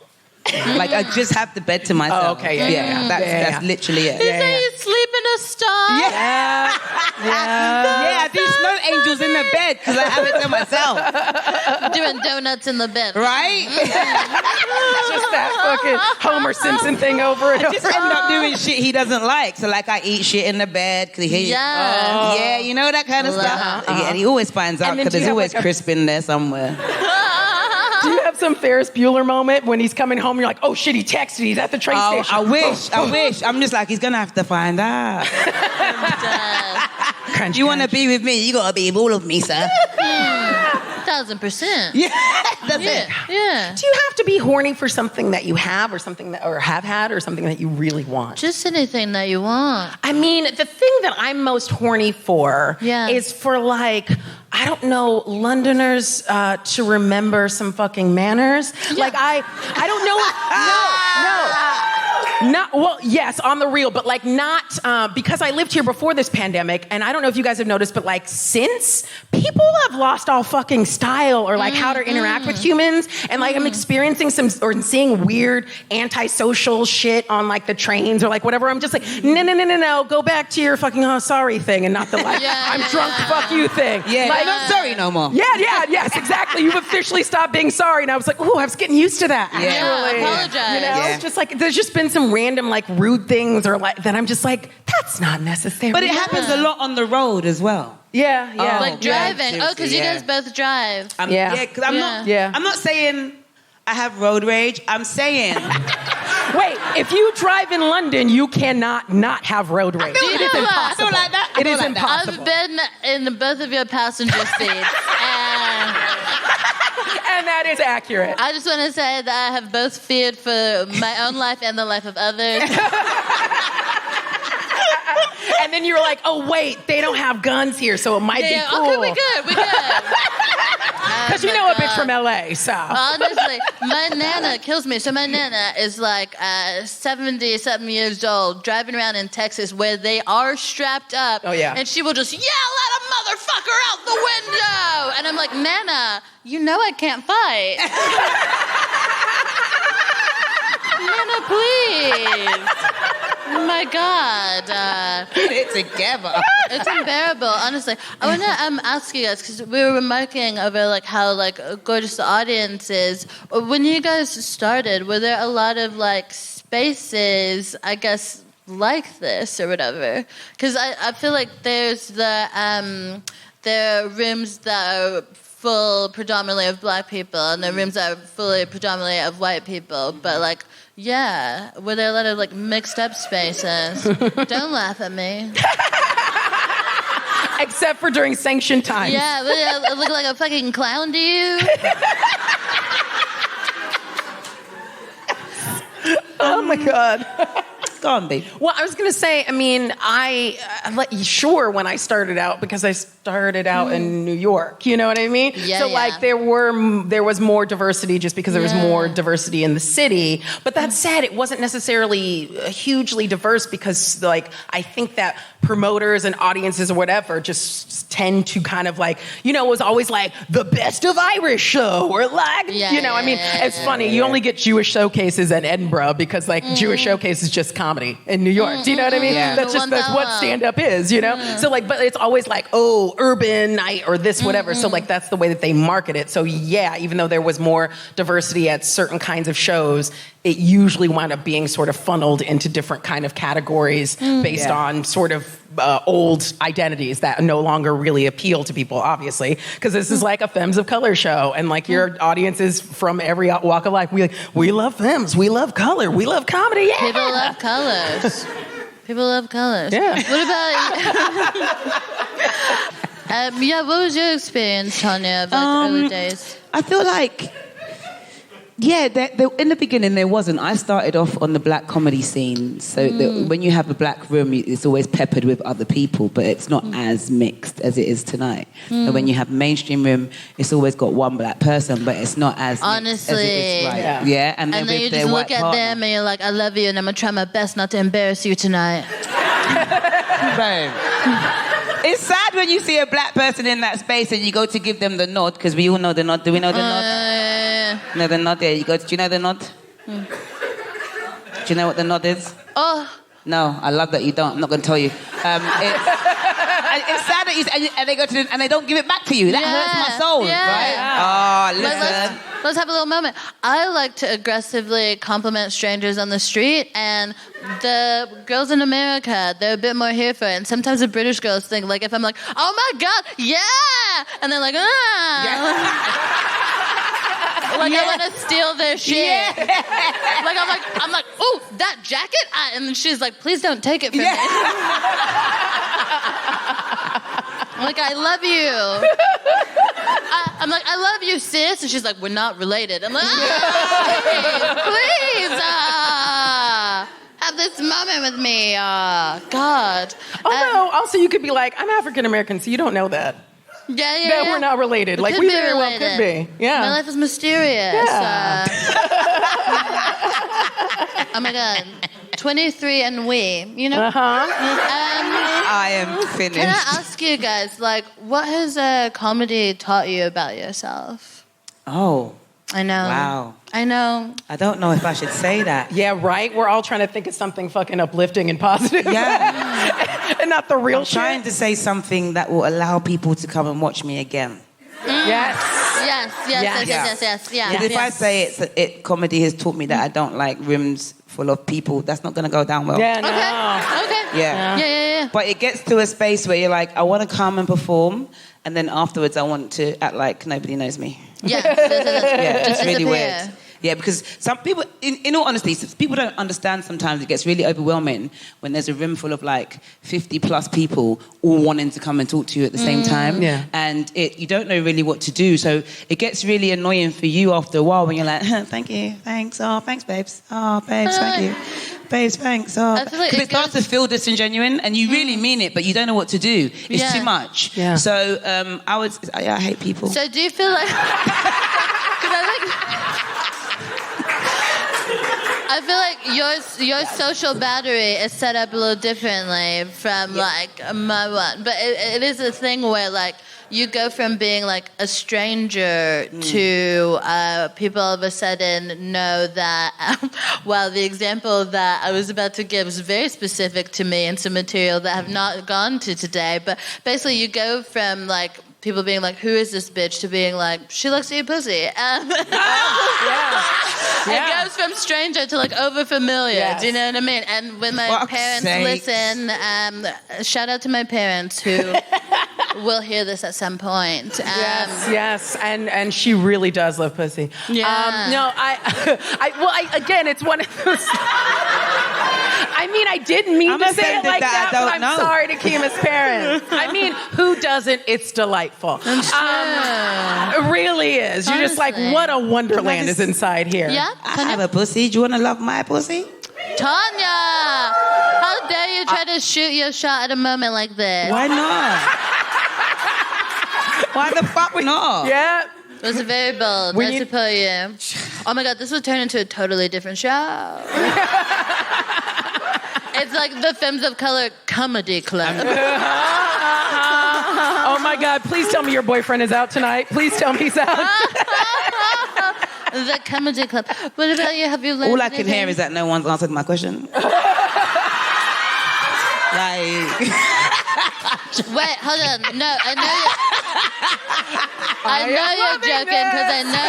S3: Like, I just have the bed to myself.
S2: Oh, okay, yeah.
S3: That's literally it.
S1: You say you sleep in a star?
S3: Yeah, I do snow angels in the bed because I have it to myself.
S1: Doing donuts in the bed.
S3: Right?
S2: Just that fucking Homer Simpson thing over and over.
S3: Just end up doing shit he doesn't like. So, like, I eat shit in the bed because he yeah, you know, that kind of stuff. Yeah, and he always finds out because there's always crisp in there somewhere.
S2: Do you have some Ferris Bueller moment when he's coming home and you're like, oh shit, he texted, he's at the train station?
S3: I wish. I'm just like, he's gonna have to find out. You want to be with me, you gotta be with all of me, sir.
S1: 1,000%.
S3: Yeah, that's it.
S1: Yeah.
S2: Do you have to be horny for something that you have or something that, or have had or something that you really want?
S1: Just anything that you want.
S2: I mean, the thing that I'm most horny for is for, like, I don't know, Londoners to remember some fucking manners. Yeah. Like, I don't know. Not, well, yes, on the real, but like not, because I lived here before this pandemic, and I don't know if you guys have noticed, but like since, people have lost all fucking style or like how to interact with humans, and like I'm experiencing or seeing weird antisocial shit on like the trains or like whatever. I'm just like, no, go back to your fucking sorry thing and not the like, I'm drunk, fuck you thing.
S3: Yeah,
S2: like,
S3: I'm not sorry no more.
S2: Yes, exactly. You've officially stopped being sorry, and I was like, ooh, I was getting used to that. Actually.
S1: Apologize.
S2: You know, just like there's just been some random like rude things or like that I'm just like, that's not necessary.
S3: But it happens a lot on the road as well.
S2: Yeah.
S1: Like driving. Because you guys both drive.
S3: Because I'm not saying I have road rage. I'm saying
S2: wait, if you drive in London, you cannot not have road rage.
S1: It is
S2: impossible.
S3: Like that.
S2: It is impossible.
S1: I've been in both of your passenger seats,
S2: and that is accurate.
S1: I just want to say that I have both feared for my own life and the life of others.
S2: And then you were like, oh wait, they don't have guns here, so it might be cool.
S1: Okay, we good.
S2: Because you know a bitch from LA, so.
S1: Honestly, my Nana kills me. So my Nana is like 70-something years old, driving around in Texas where they are strapped up.
S2: Oh, yeah.
S1: And she will just yell at a motherfucker out the window. And I'm like, Nana, you know I can't fight. Nana, please. Oh my God.
S3: it together.
S1: It's unbearable, honestly. I want to ask you guys, because we were remarking over like how like gorgeous the audience is. When you guys started, were there a lot of like spaces, I guess, like this or whatever? Because I feel like there's there are rooms that are full predominantly of black people, and there are rooms that are fully predominantly of white people, but like, yeah, were there a lot of like mixed up spaces? Don't laugh at me.
S2: Except for during sanctioned times.
S1: Yeah, but I look like a fucking clown to you.
S2: Oh my God.
S3: Go on, babe.
S2: Well, I was going to say, I mean, sure, when I started out, because I started out in New York, you know what I mean?
S1: Yeah,
S2: so like there was more diversity just because there was more diversity in the city. But that said, it wasn't necessarily hugely diverse because like, I think that promoters and audiences or whatever just tend to kind of like, you know, it was always like the best of Irish show or like, I mean, it's funny. You only get Jewish showcases at Edinburgh because like Jewish showcase is just comedy in New York. Do you know what I mean?
S3: Yeah.
S2: That's what stand-up is, you know? So like, but it's always like, oh, urban night or this, whatever. So like, that's the way that they market it. So yeah, even though there was more diversity at certain kinds of shows, it usually wound up being sort of funneled into different kind of categories based on sort of old identities that no longer really appeal to people, obviously, because this is like a Femmes of Color show, and like your audience is from every walk of life. We love femmes, we love color, we love comedy. Yeah,
S1: people love colors. People love colors.
S2: Yeah.
S1: What about? What was your experience, Thanyia, about the early days?
S3: I feel like. Yeah, in the beginning there wasn't. I started off on the black comedy scene, so when you have a black room, it's always peppered with other people, but it's not as mixed as it is tonight. And when you have a mainstream room, it's always got one black person, but it's not as mixed as it is, right? Yeah. And
S1: then you just look at them and you're like, I love you, and I'm gonna try my best not to embarrass you tonight.
S3: Babe. It's sad when you see a black person in that space and you go to give them the nod, because we all know the nod. Do we know the nod?
S1: Yeah.
S3: No, the nod there. Do you know the nod? Do you know what the nod is?
S1: Oh.
S3: No, I love that you don't. I'm not going to tell you. It's sad that and they go to and they don't give it back to you. That hurts my soul, right? Oh, listen.
S1: Let's have a little moment. I like to aggressively compliment strangers on the street, and the girls in America, they're a bit more here for it. And sometimes the British girls think, like, if I'm like, oh my God, yeah! And they're like, like I want to steal their shit. Yeah. Like I'm like, ooh, that jacket? And then she's like, please don't take it from me. Like, I love you. I'm like, I love you, sis. And she's like, we're not related. I'm like, please, have this moment with me. God.
S2: Although, also you could be like, I'm African American, so you don't know that. That we're not related. Like, we very well could be. Yeah.
S1: My life is mysterious.
S2: Yeah.
S1: Oh my God. 23 and we, you know?
S3: I am finished.
S1: Can I ask you guys, like, what has comedy taught you about yourself?
S3: Oh.
S1: I know.
S3: Wow.
S1: I know.
S3: I don't know if I should say that.
S2: Yeah, right? We're all trying to think of something fucking uplifting and positive.
S3: Yeah.
S2: And not the real
S3: I'm
S2: shit.
S3: trying to say something that will allow people to come and watch me again.
S2: Yes.
S1: Yeah.
S3: Because if I say comedy has taught me that I don't like rooms full of people, that's not going to go down well.
S2: Yeah, no.
S1: Okay.
S3: Yeah. But it gets to a space where you're like, I want to come and perform, and then afterwards I want to act like nobody knows me.
S1: Yeah.
S3: It's really weird. Yeah, because some people, in all honesty, people don't understand sometimes. It gets really overwhelming when there's a room full of like 50 plus people all wanting to come and talk to you at the same time.
S2: Yeah.
S3: And you don't know really what to do. So it gets really annoying for you after a while when you're like, thank you, thanks, oh, thanks, babes. Oh, babes, thank you. Babes, thanks. Oh.
S1: I feel like
S3: it starts to feel disingenuine and you really mean it, but you don't know what to do. It's too much.
S2: Yeah.
S3: So I hate people.
S1: So do you feel like... I feel like your social battery is set up a little differently from like my one, but it is a thing where like you go from being like a stranger to people all of a sudden know that. Well, the example that I was about to give is very specific to me and some material that I have not gone to today. But basically, you go from like people being like, who is this bitch, to being like, she looks at your pussy. It goes from stranger to like over familiar.
S2: Yes.
S1: Do you know what I mean? And when my parents listen, shout out to my parents who will hear this at some point.
S2: Yes, and she really does love pussy.
S1: Yeah.
S2: No, again, it's one of those. I mean, I didn't mean to say it like that, but I'm sorry to Kima's parents. I mean, who doesn't? It's delightful. It really is. You're just like, what a wonderland is inside here.
S1: Yeah?
S3: I have a pussy. Do you want to love my pussy?
S1: Thanyia! How dare you try to shoot your shot at a moment like this?
S3: Why not? Why the fuck not?
S2: Yeah.
S1: It was very bold. I support you. Oh my God, this would turn into a totally different show. It's like the Femmes of Color Comedy Club.
S2: Oh my God, please tell me your boyfriend is out tonight. Please tell me he's out.
S1: The Comedy Club. What about you? Have you learned
S3: All I can hear is that no one's answered my question. Like...
S1: Wait, hold on. No, I know you're joking because I know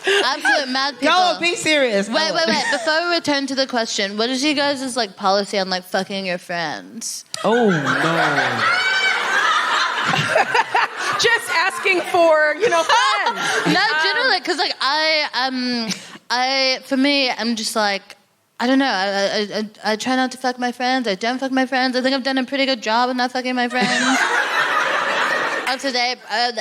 S1: you. Absolute mad people.
S3: Go, be serious.
S1: Wait. Before we return to the question, what is you guys' like policy on like fucking your friends?
S3: Oh no.
S2: Just asking for, friends.
S1: No, generally, because like for me, I'm just like, I don't know. I try not to fuck my friends. I don't fuck my friends. I think I've done a pretty good job of not fucking my friends. Up to date,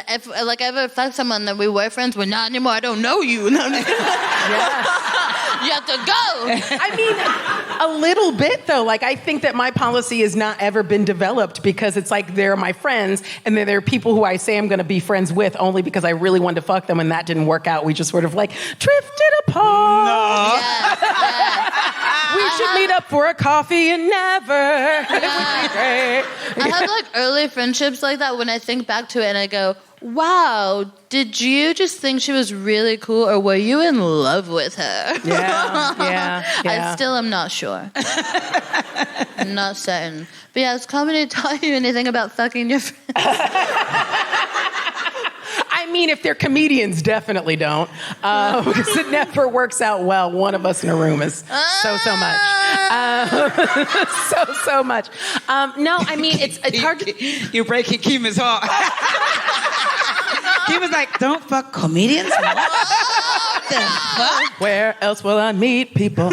S1: if like I ever fucked someone that we were friends, we're not anymore. I don't know you. No.
S2: Yes.
S1: You have to go.
S2: I mean, a little bit though. Like I think that my policy has not ever been developed because it's like they're my friends, and then there are people who I say I'm going to be friends with only because I really wanted to fuck them, and that didn't work out. We just sort of like drifted apart.
S3: No.
S1: Yeah.
S2: We should meet up up for a coffee and never. It would be great.
S1: I have like early friendships like that when I think back to it and I go, wow, did you just think she was really cool or were you in love with her?
S2: Yeah.
S1: I still am not sure. I'm not certain. But yeah, has comedy taught you anything about fucking your friends?
S2: I mean, if they're comedians, definitely don't. Because it never works out well. One of us in a room is so much. So much. No, I mean, it's hard to...
S3: You're breaking Kima's heart. He was like, don't fuck comedians? What the fuck?
S2: Where else will I meet people?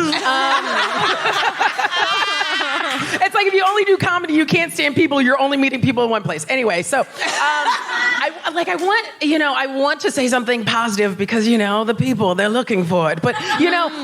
S2: It's like if you only do comedy, you can't stand people. You're only meeting people in one place. Anyway, so I want to say something positive because the people they're looking for it. But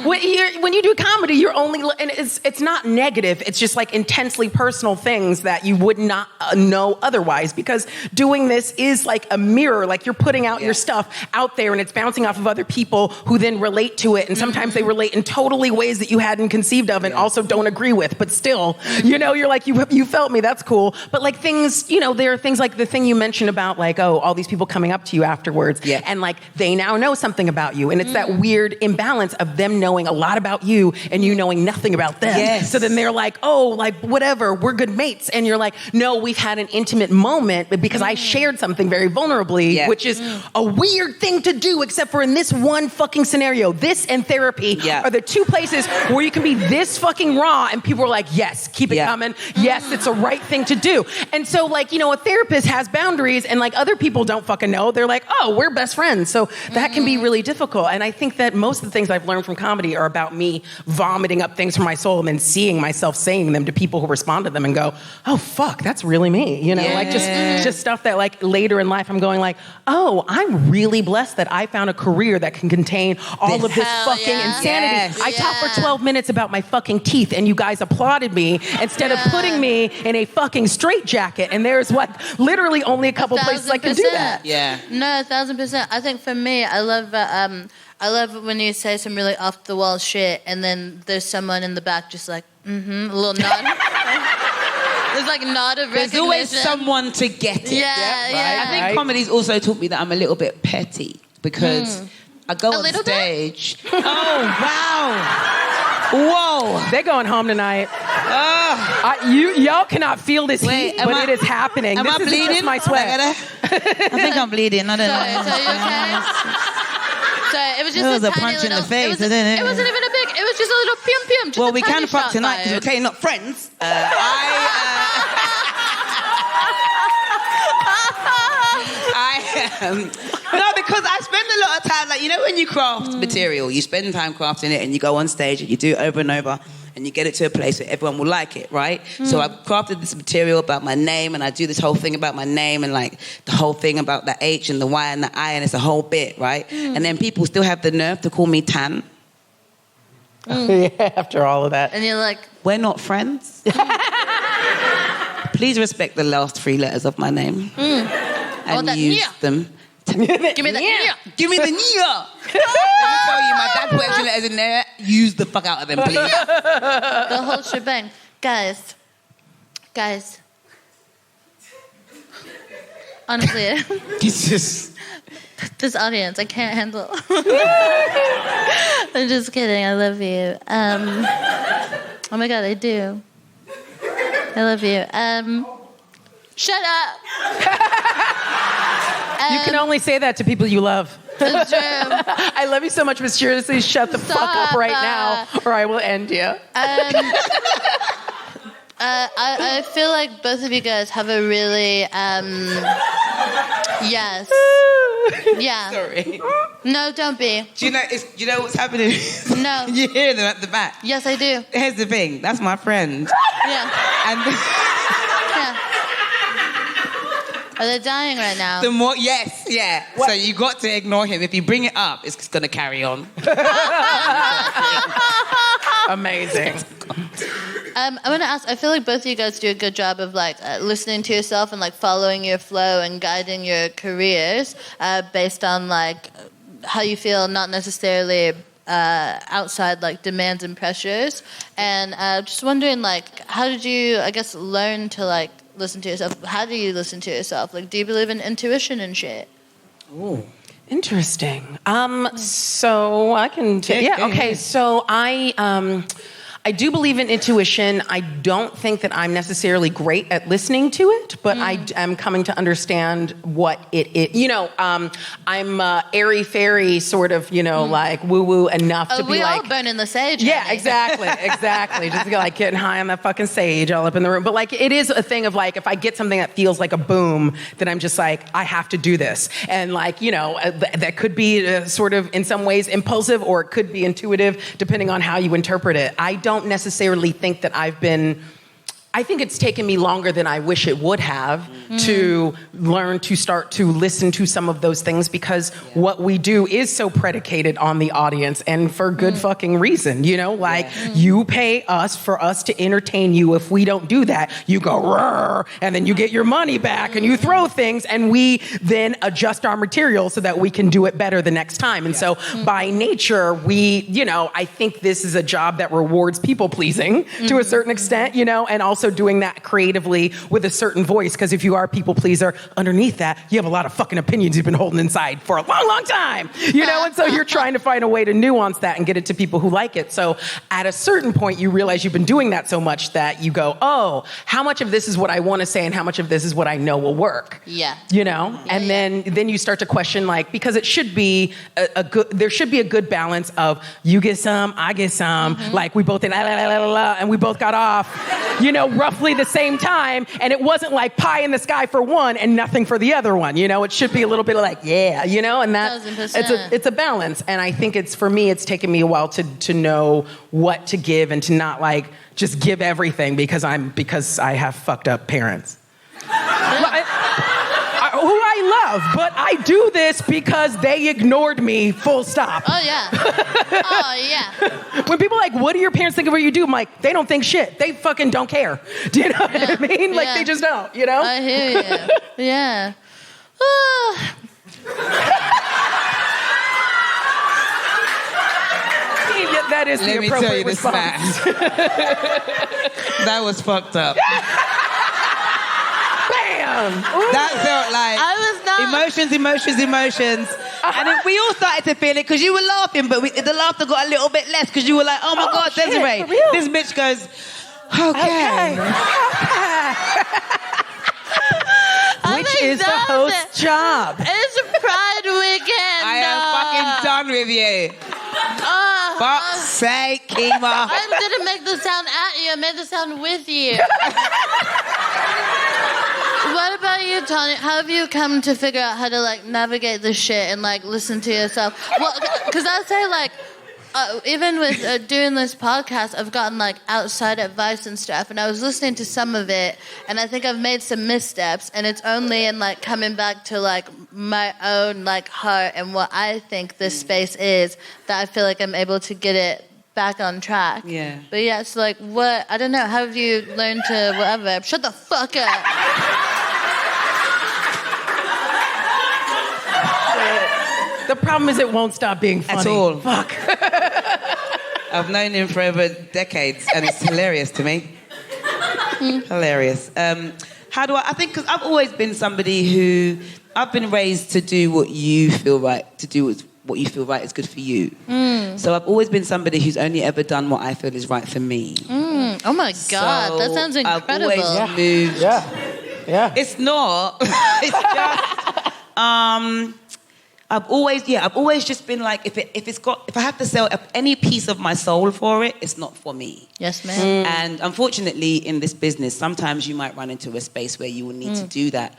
S2: when you do comedy, you're only and it's not negative. It's just like intensely personal things that you would not know otherwise. Because doing this is like a mirror. Like you're putting out your stuff out there, and it's bouncing off of other people who then relate to it. And sometimes they relate in totally ways that you hadn't conceived of, and also don't agree with. But still. You're like, you felt me, that's cool. But like things, there are things like the thing you mentioned about like, oh, all these people coming up to you afterwards. Yeah. And like, they now know something about you. And it's that weird imbalance of them knowing a lot about you and you knowing nothing about them.
S3: Yes.
S2: So then they're like, oh, like whatever, we're good mates. And you're like, no, we've had an intimate moment because I shared something very vulnerably, which is a weird thing to do, except for in this one fucking scenario. This and therapy are the two places where you can be this fucking raw and people are like, yes, keep it coming. Yes, it's a right thing to do. And so like, a therapist has boundaries and like other people don't fucking know. They're like, oh, we're best friends. So that can be really difficult. And I think that most of the things I've learned from comedy are about me vomiting up things from my soul and then seeing myself saying them to people who respond to them and go, oh, fuck, that's really me. Like just stuff that like later in life I'm going like, oh, I'm really blessed that I found a career that can contain all of this fucking insanity. I talked for 12 minutes about my fucking teeth and you guys applauded me instead of putting me in a fucking straitjacket. And there's literally only a couple places I can do that.
S3: Yeah.
S1: No, 1,000%. I think for me, I love when you say some really off the wall shit, and then there's someone in the back just like, a little nod. There's like nod of recognition.
S3: There's always someone to get it.
S1: Yeah.
S3: I think comedy's also taught me that I'm a little bit petty because I go on stage. Oh, wow. Whoa.
S2: They're going home tonight. Y'all cannot feel this heat, but it is happening.
S3: Am I bleeding?
S2: My sweat.
S3: I think I'm bleeding. I don't know.
S1: So you okay? So it was just
S3: It was a
S1: tiny
S3: punch in
S1: little,
S3: the face,
S1: it wasn't even a big, it was just a little pium.
S3: Well, we can fuck tonight because we're clearly not friends. No, because I spend a lot of time, like, when you craft material, you spend time crafting it and you go on stage and you do it over and over and you get it to a place where everyone will like it, right? So I've crafted this material about my name and I do this whole thing about my name and like the whole thing about the H and the Y and the I and it's a whole bit, right? And then people still have the nerve to call me Tan.
S2: After all of that.
S1: And you're like,
S3: we're not friends. Please respect the last 3 letters of my name. And use them.
S1: Give me the nia.
S3: Give me the nia. Let me tell you, my dad put extra letters in there. Use the fuck out of them, please.
S1: The whole shebang. Guys. Honestly. This audience, I can't handle. I'm just kidding. I love you. Oh my God, I do. I love you. Shut up.
S2: You can only say that to people you love.
S1: It's true.
S2: I love you so much, but seriously, shut the fuck up right now, or I will end you.
S1: I feel like both of you guys have a really, yes. Yeah.
S3: Sorry.
S1: No, don't be.
S3: Do you know what's happening?
S1: No.
S3: You hear them at the back.
S1: Yes, I do.
S3: Here's the thing. That's my friend.
S1: Yeah.
S3: And
S1: Yeah. Are they dying right now?
S3: the more, yes, yeah. What? So you got to ignore him. If you bring it up, it's going to carry on.
S2: Amazing.
S1: I want to ask, I feel like both of you guys do a good job of like listening to yourself and like following your flow and guiding your careers based on like how you feel, not necessarily outside like demands and pressures. And just wondering, like, how did you, I guess, learn to like listen to yourself? How do you listen to yourself? Like, do you believe in intuition and shit?
S2: Ooh. Interesting. So I can okay. So I do believe in intuition. I don't think that I'm necessarily great at listening to it, but I am coming to understand what it is. You know, I'm airy-fairy sort of, you know, like woo-woo enough to be
S1: we
S2: like...
S1: all burning the sage.
S2: Yeah,
S1: honey.
S2: exactly. Just like getting high on that fucking sage all up in the room. But like, it is a thing of like, if I get something that feels like a boom, then I'm just like, I have to do this. And like, you know, that could be sort of in some ways impulsive, or it could be intuitive, depending on how you interpret it. I don't necessarily think that I think it's taken me longer than I wish it would have to learn to start to listen to some of those things, because what we do is so predicated on the audience, and for good fucking reason, you know, like you pay us for us to entertain you. If we don't do that, you go roar, and then you get your money back and you throw things, and we then adjust our material so that we can do it better the next time. And so by nature, we, you know, I think this is a job that rewards people pleasing to a certain extent, you know, and also doing that creatively with a certain voice, because if you are a people pleaser, underneath that, you have a lot of fucking opinions you've been holding inside for a long, long time, you know, and so you're trying to find a way to nuance that and get it to people who like it. So at a certain point, you realize you've been doing that so much that you go, oh, how much of this is what I want to say and how much of this is what I know will work?
S1: Yeah.
S2: You know? And then you start to question, like, because it should be there should be a good balance of you get some, I get some, like we both did and we both got off, you know, roughly the same time, and it wasn't like pie in the sky for one and nothing for the other one, you know. It should be a little bit of like, yeah, you know, and that
S1: 1,000%.
S2: it's a balance. And I think for me it's taken me a while to know what to give and to not like just give everything because I have fucked up parents. Who I love, but I do this because they ignored me, full stop.
S1: Oh, yeah. Oh, yeah.
S2: When people are like, what do your parents think of what you do? I'm like, they don't think shit. They fucking don't care. Do you know what I mean? Like, they just don't, you know?
S1: I hear you. Yeah.
S2: That is the appropriate response.
S3: That was fucked up.
S2: Bam!
S3: That felt like emotions. And then we all started to feel it because you were laughing, but the laughter got a little bit less because you were like, oh my God,
S2: shit,
S3: Desiree.
S2: for real?
S3: This bitch goes, okay.
S2: Which is the host's job.
S1: It's a Pride weekend.
S3: I am fucking done with you. Fuck's sake, Kima.
S1: I'm gonna make the sound at you. I made the sound with you. What about you, Tony? How have you come to figure out how to like navigate this shit and like listen to yourself? Well, because I say like, even with doing this podcast, I've gotten like outside advice and stuff, and I was listening to some of it, and I think I've made some missteps, and it's only in like coming back to like my own like heart and what I think this space is that I feel like I'm able to get it back on track.
S3: Yeah.
S1: But yeah, it's like what, I don't know, how have you learned to whatever? Shut the fuck up.
S2: The problem is it won't stop being funny.
S3: At all.
S2: Fuck.
S3: I've known him for over decades, and it's hilarious to me. Hilarious. I think because I've always been somebody who, I've been raised to do what you feel right, to do what you feel right is good for you. So I've always been somebody who's only ever done what I feel is right for me.
S1: Oh my God,
S3: So
S1: that sounds incredible.
S3: I've always moved.
S2: Yeah.
S3: It's not. It's just... I've always just been like, if I have to sell any piece of my soul for it, it's not for me.
S1: Yes, ma'am.
S3: And unfortunately, in this business, sometimes you might run into a space where you will need to do that.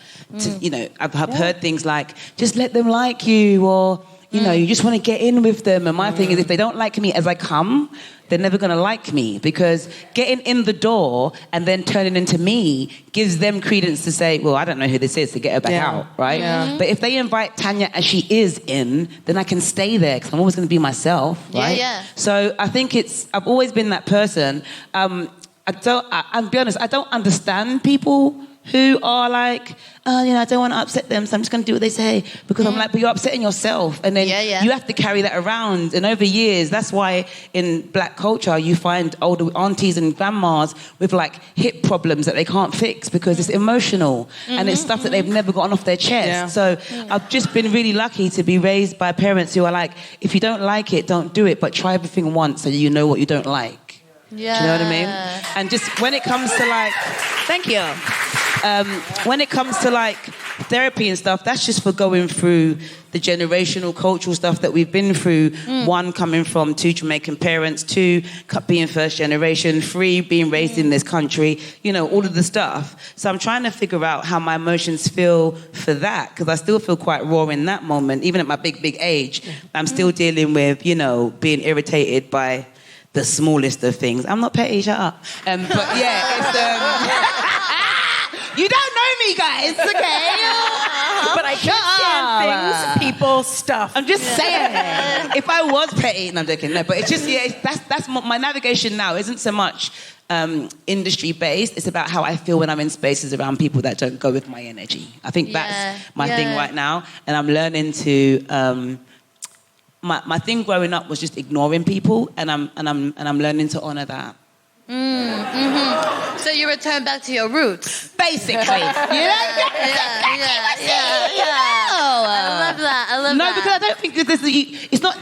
S3: You know, I've heard things like, just let them like you, or you know, you just want to get in with them. And my thing is, if they don't like me as I come, they're never going to like me, because getting in the door and then turning into me gives them credence to say, well, I don't know who this is, to get her back out, right? Yeah. But if they invite Thanyia as she is in, then I can stay there because I'm always going to be myself, right?
S1: Yeah.
S3: So I think I've always been that person. I'll be honest, I don't understand people who are like, oh, I don't want to upset them, so I'm just going to do what they say. Because I'm like, but you're upsetting yourself. And then you have to carry that around. And over years, that's why in black culture, you find older aunties and grandmas with like hip problems that they can't fix because it's emotional. And it's stuff that they've never gotten off their chest. Yeah. So I've just been really lucky to be raised by parents who are like, if you don't like it, don't do it, but try everything once so you know what you don't like.
S1: Yeah.
S3: Do you know what I mean? And just when it comes to like, thank you. When it comes to like therapy and stuff, that's just for going through the generational cultural stuff that we've been through. One, coming from 2 Jamaican parents, 2, being first generation, 3, being raised in this country, all of the stuff. So I'm trying to figure out how my emotions feel for that, because I still feel quite raw in that moment, even at my big, big age. I'm still dealing with, being irritated by the smallest of things. I'm not petty, shut up. But yeah, it's... You don't know me, guys, okay?
S2: But I can't stand things, people, stuff.
S3: I'm just saying. If I was petty, no, I'm joking. No, but it's just, that's my navigation now isn't so much industry-based. It's about how I feel when I'm in spaces around people that don't go with my energy. I think that's my thing right now. And I'm learning to... My thing growing up was just ignoring people, and I'm learning to honor that.
S1: So you return back to your roots,
S3: basically.
S1: Yeah. I love that.
S3: No, because I don't think that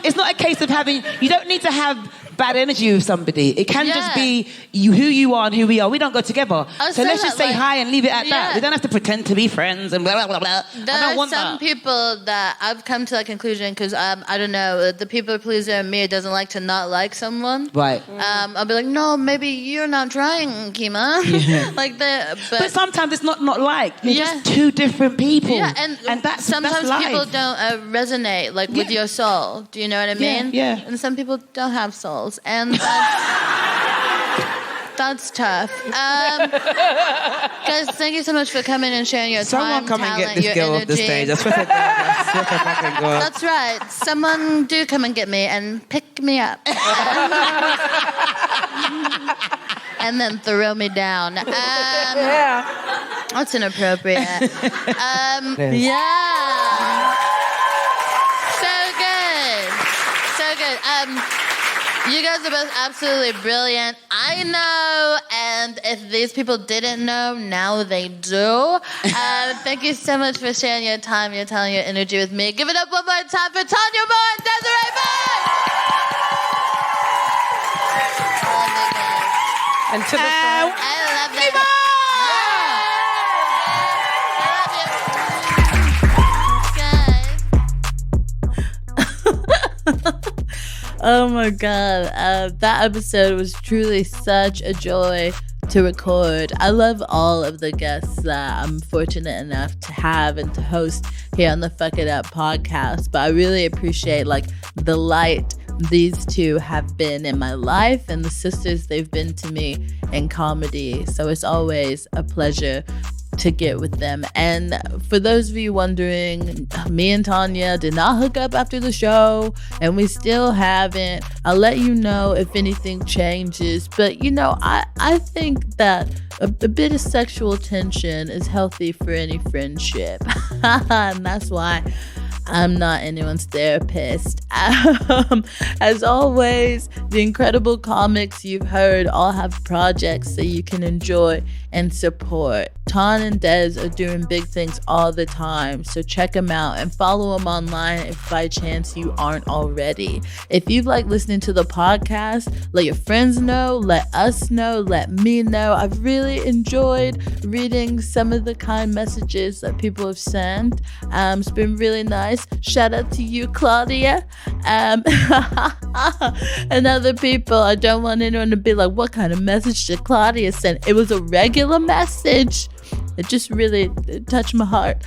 S3: it's not a case of having. You don't need to have bad energy with somebody. It can just be who you are and who we are. We don't go together. So let's just say hi and leave it at that. We don't have to pretend to be friends and blah, blah, blah, blah.
S1: There are some people that I've come to that conclusion because, I don't know, the people pleaser in me doesn't like to not like someone.
S3: Right.
S1: I'll be like, no, maybe you're not trying, Kima. But
S3: sometimes it's not like. You're just 2 different people.
S1: Yeah, and sometimes people don't resonate with your soul. Do you know what I mean?
S3: Yeah.
S1: And some people don't have souls. And that's tough. Guys, thank you so much for coming and sharing your time,
S3: come
S1: talent,
S3: and get this
S1: your
S3: girl
S1: energy.
S3: off the stage.
S1: That's right. Someone do come and get me and pick me up. And then throw me down. That's inappropriate. So good. You guys are both absolutely brilliant. I know, and if these people didn't know, now they do. Thank you so much for sharing your time, your talent, your energy with me. Give it up one more time for Thanyia and Desiree Burch!
S2: And to the front.
S1: I love that. Oh my God, that episode was truly such a joy to record. I love all of the guests that I'm fortunate enough to have and to host here on the Fuck It Up podcast, but I really appreciate the light these 2 have been in my life and the sisters they've been to me in comedy. So it's always a pleasure to get with them. And for those of you wondering, me and Thanyia did not hook up after the show, and we still haven't. I'll let you know if anything changes. But I think that a bit of sexual tension is healthy for any friendship. And that's why I'm not anyone's therapist. As always, the incredible comics you've heard all have projects that you can enjoy and support. Ton and Des are doing big things all the time, so check them out and follow them online if by chance you aren't already. If you've listening to the podcast, let your friends know, let us know, let me know. I've really enjoyed reading some of the kind messages that people have sent. It's been really nice. Shout out to you, Claudia. And other people. I don't want anyone to be like, what kind of message did Claudia send? It was a regular message. It just really touched my heart.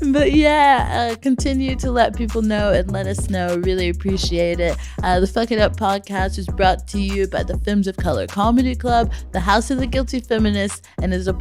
S1: But yeah, continue to let people know and let us know. Really appreciate it. The Fuck It Up podcast is brought to you by the Femmes of Color Comedy Club, the House of the Guilty Feminists, and is a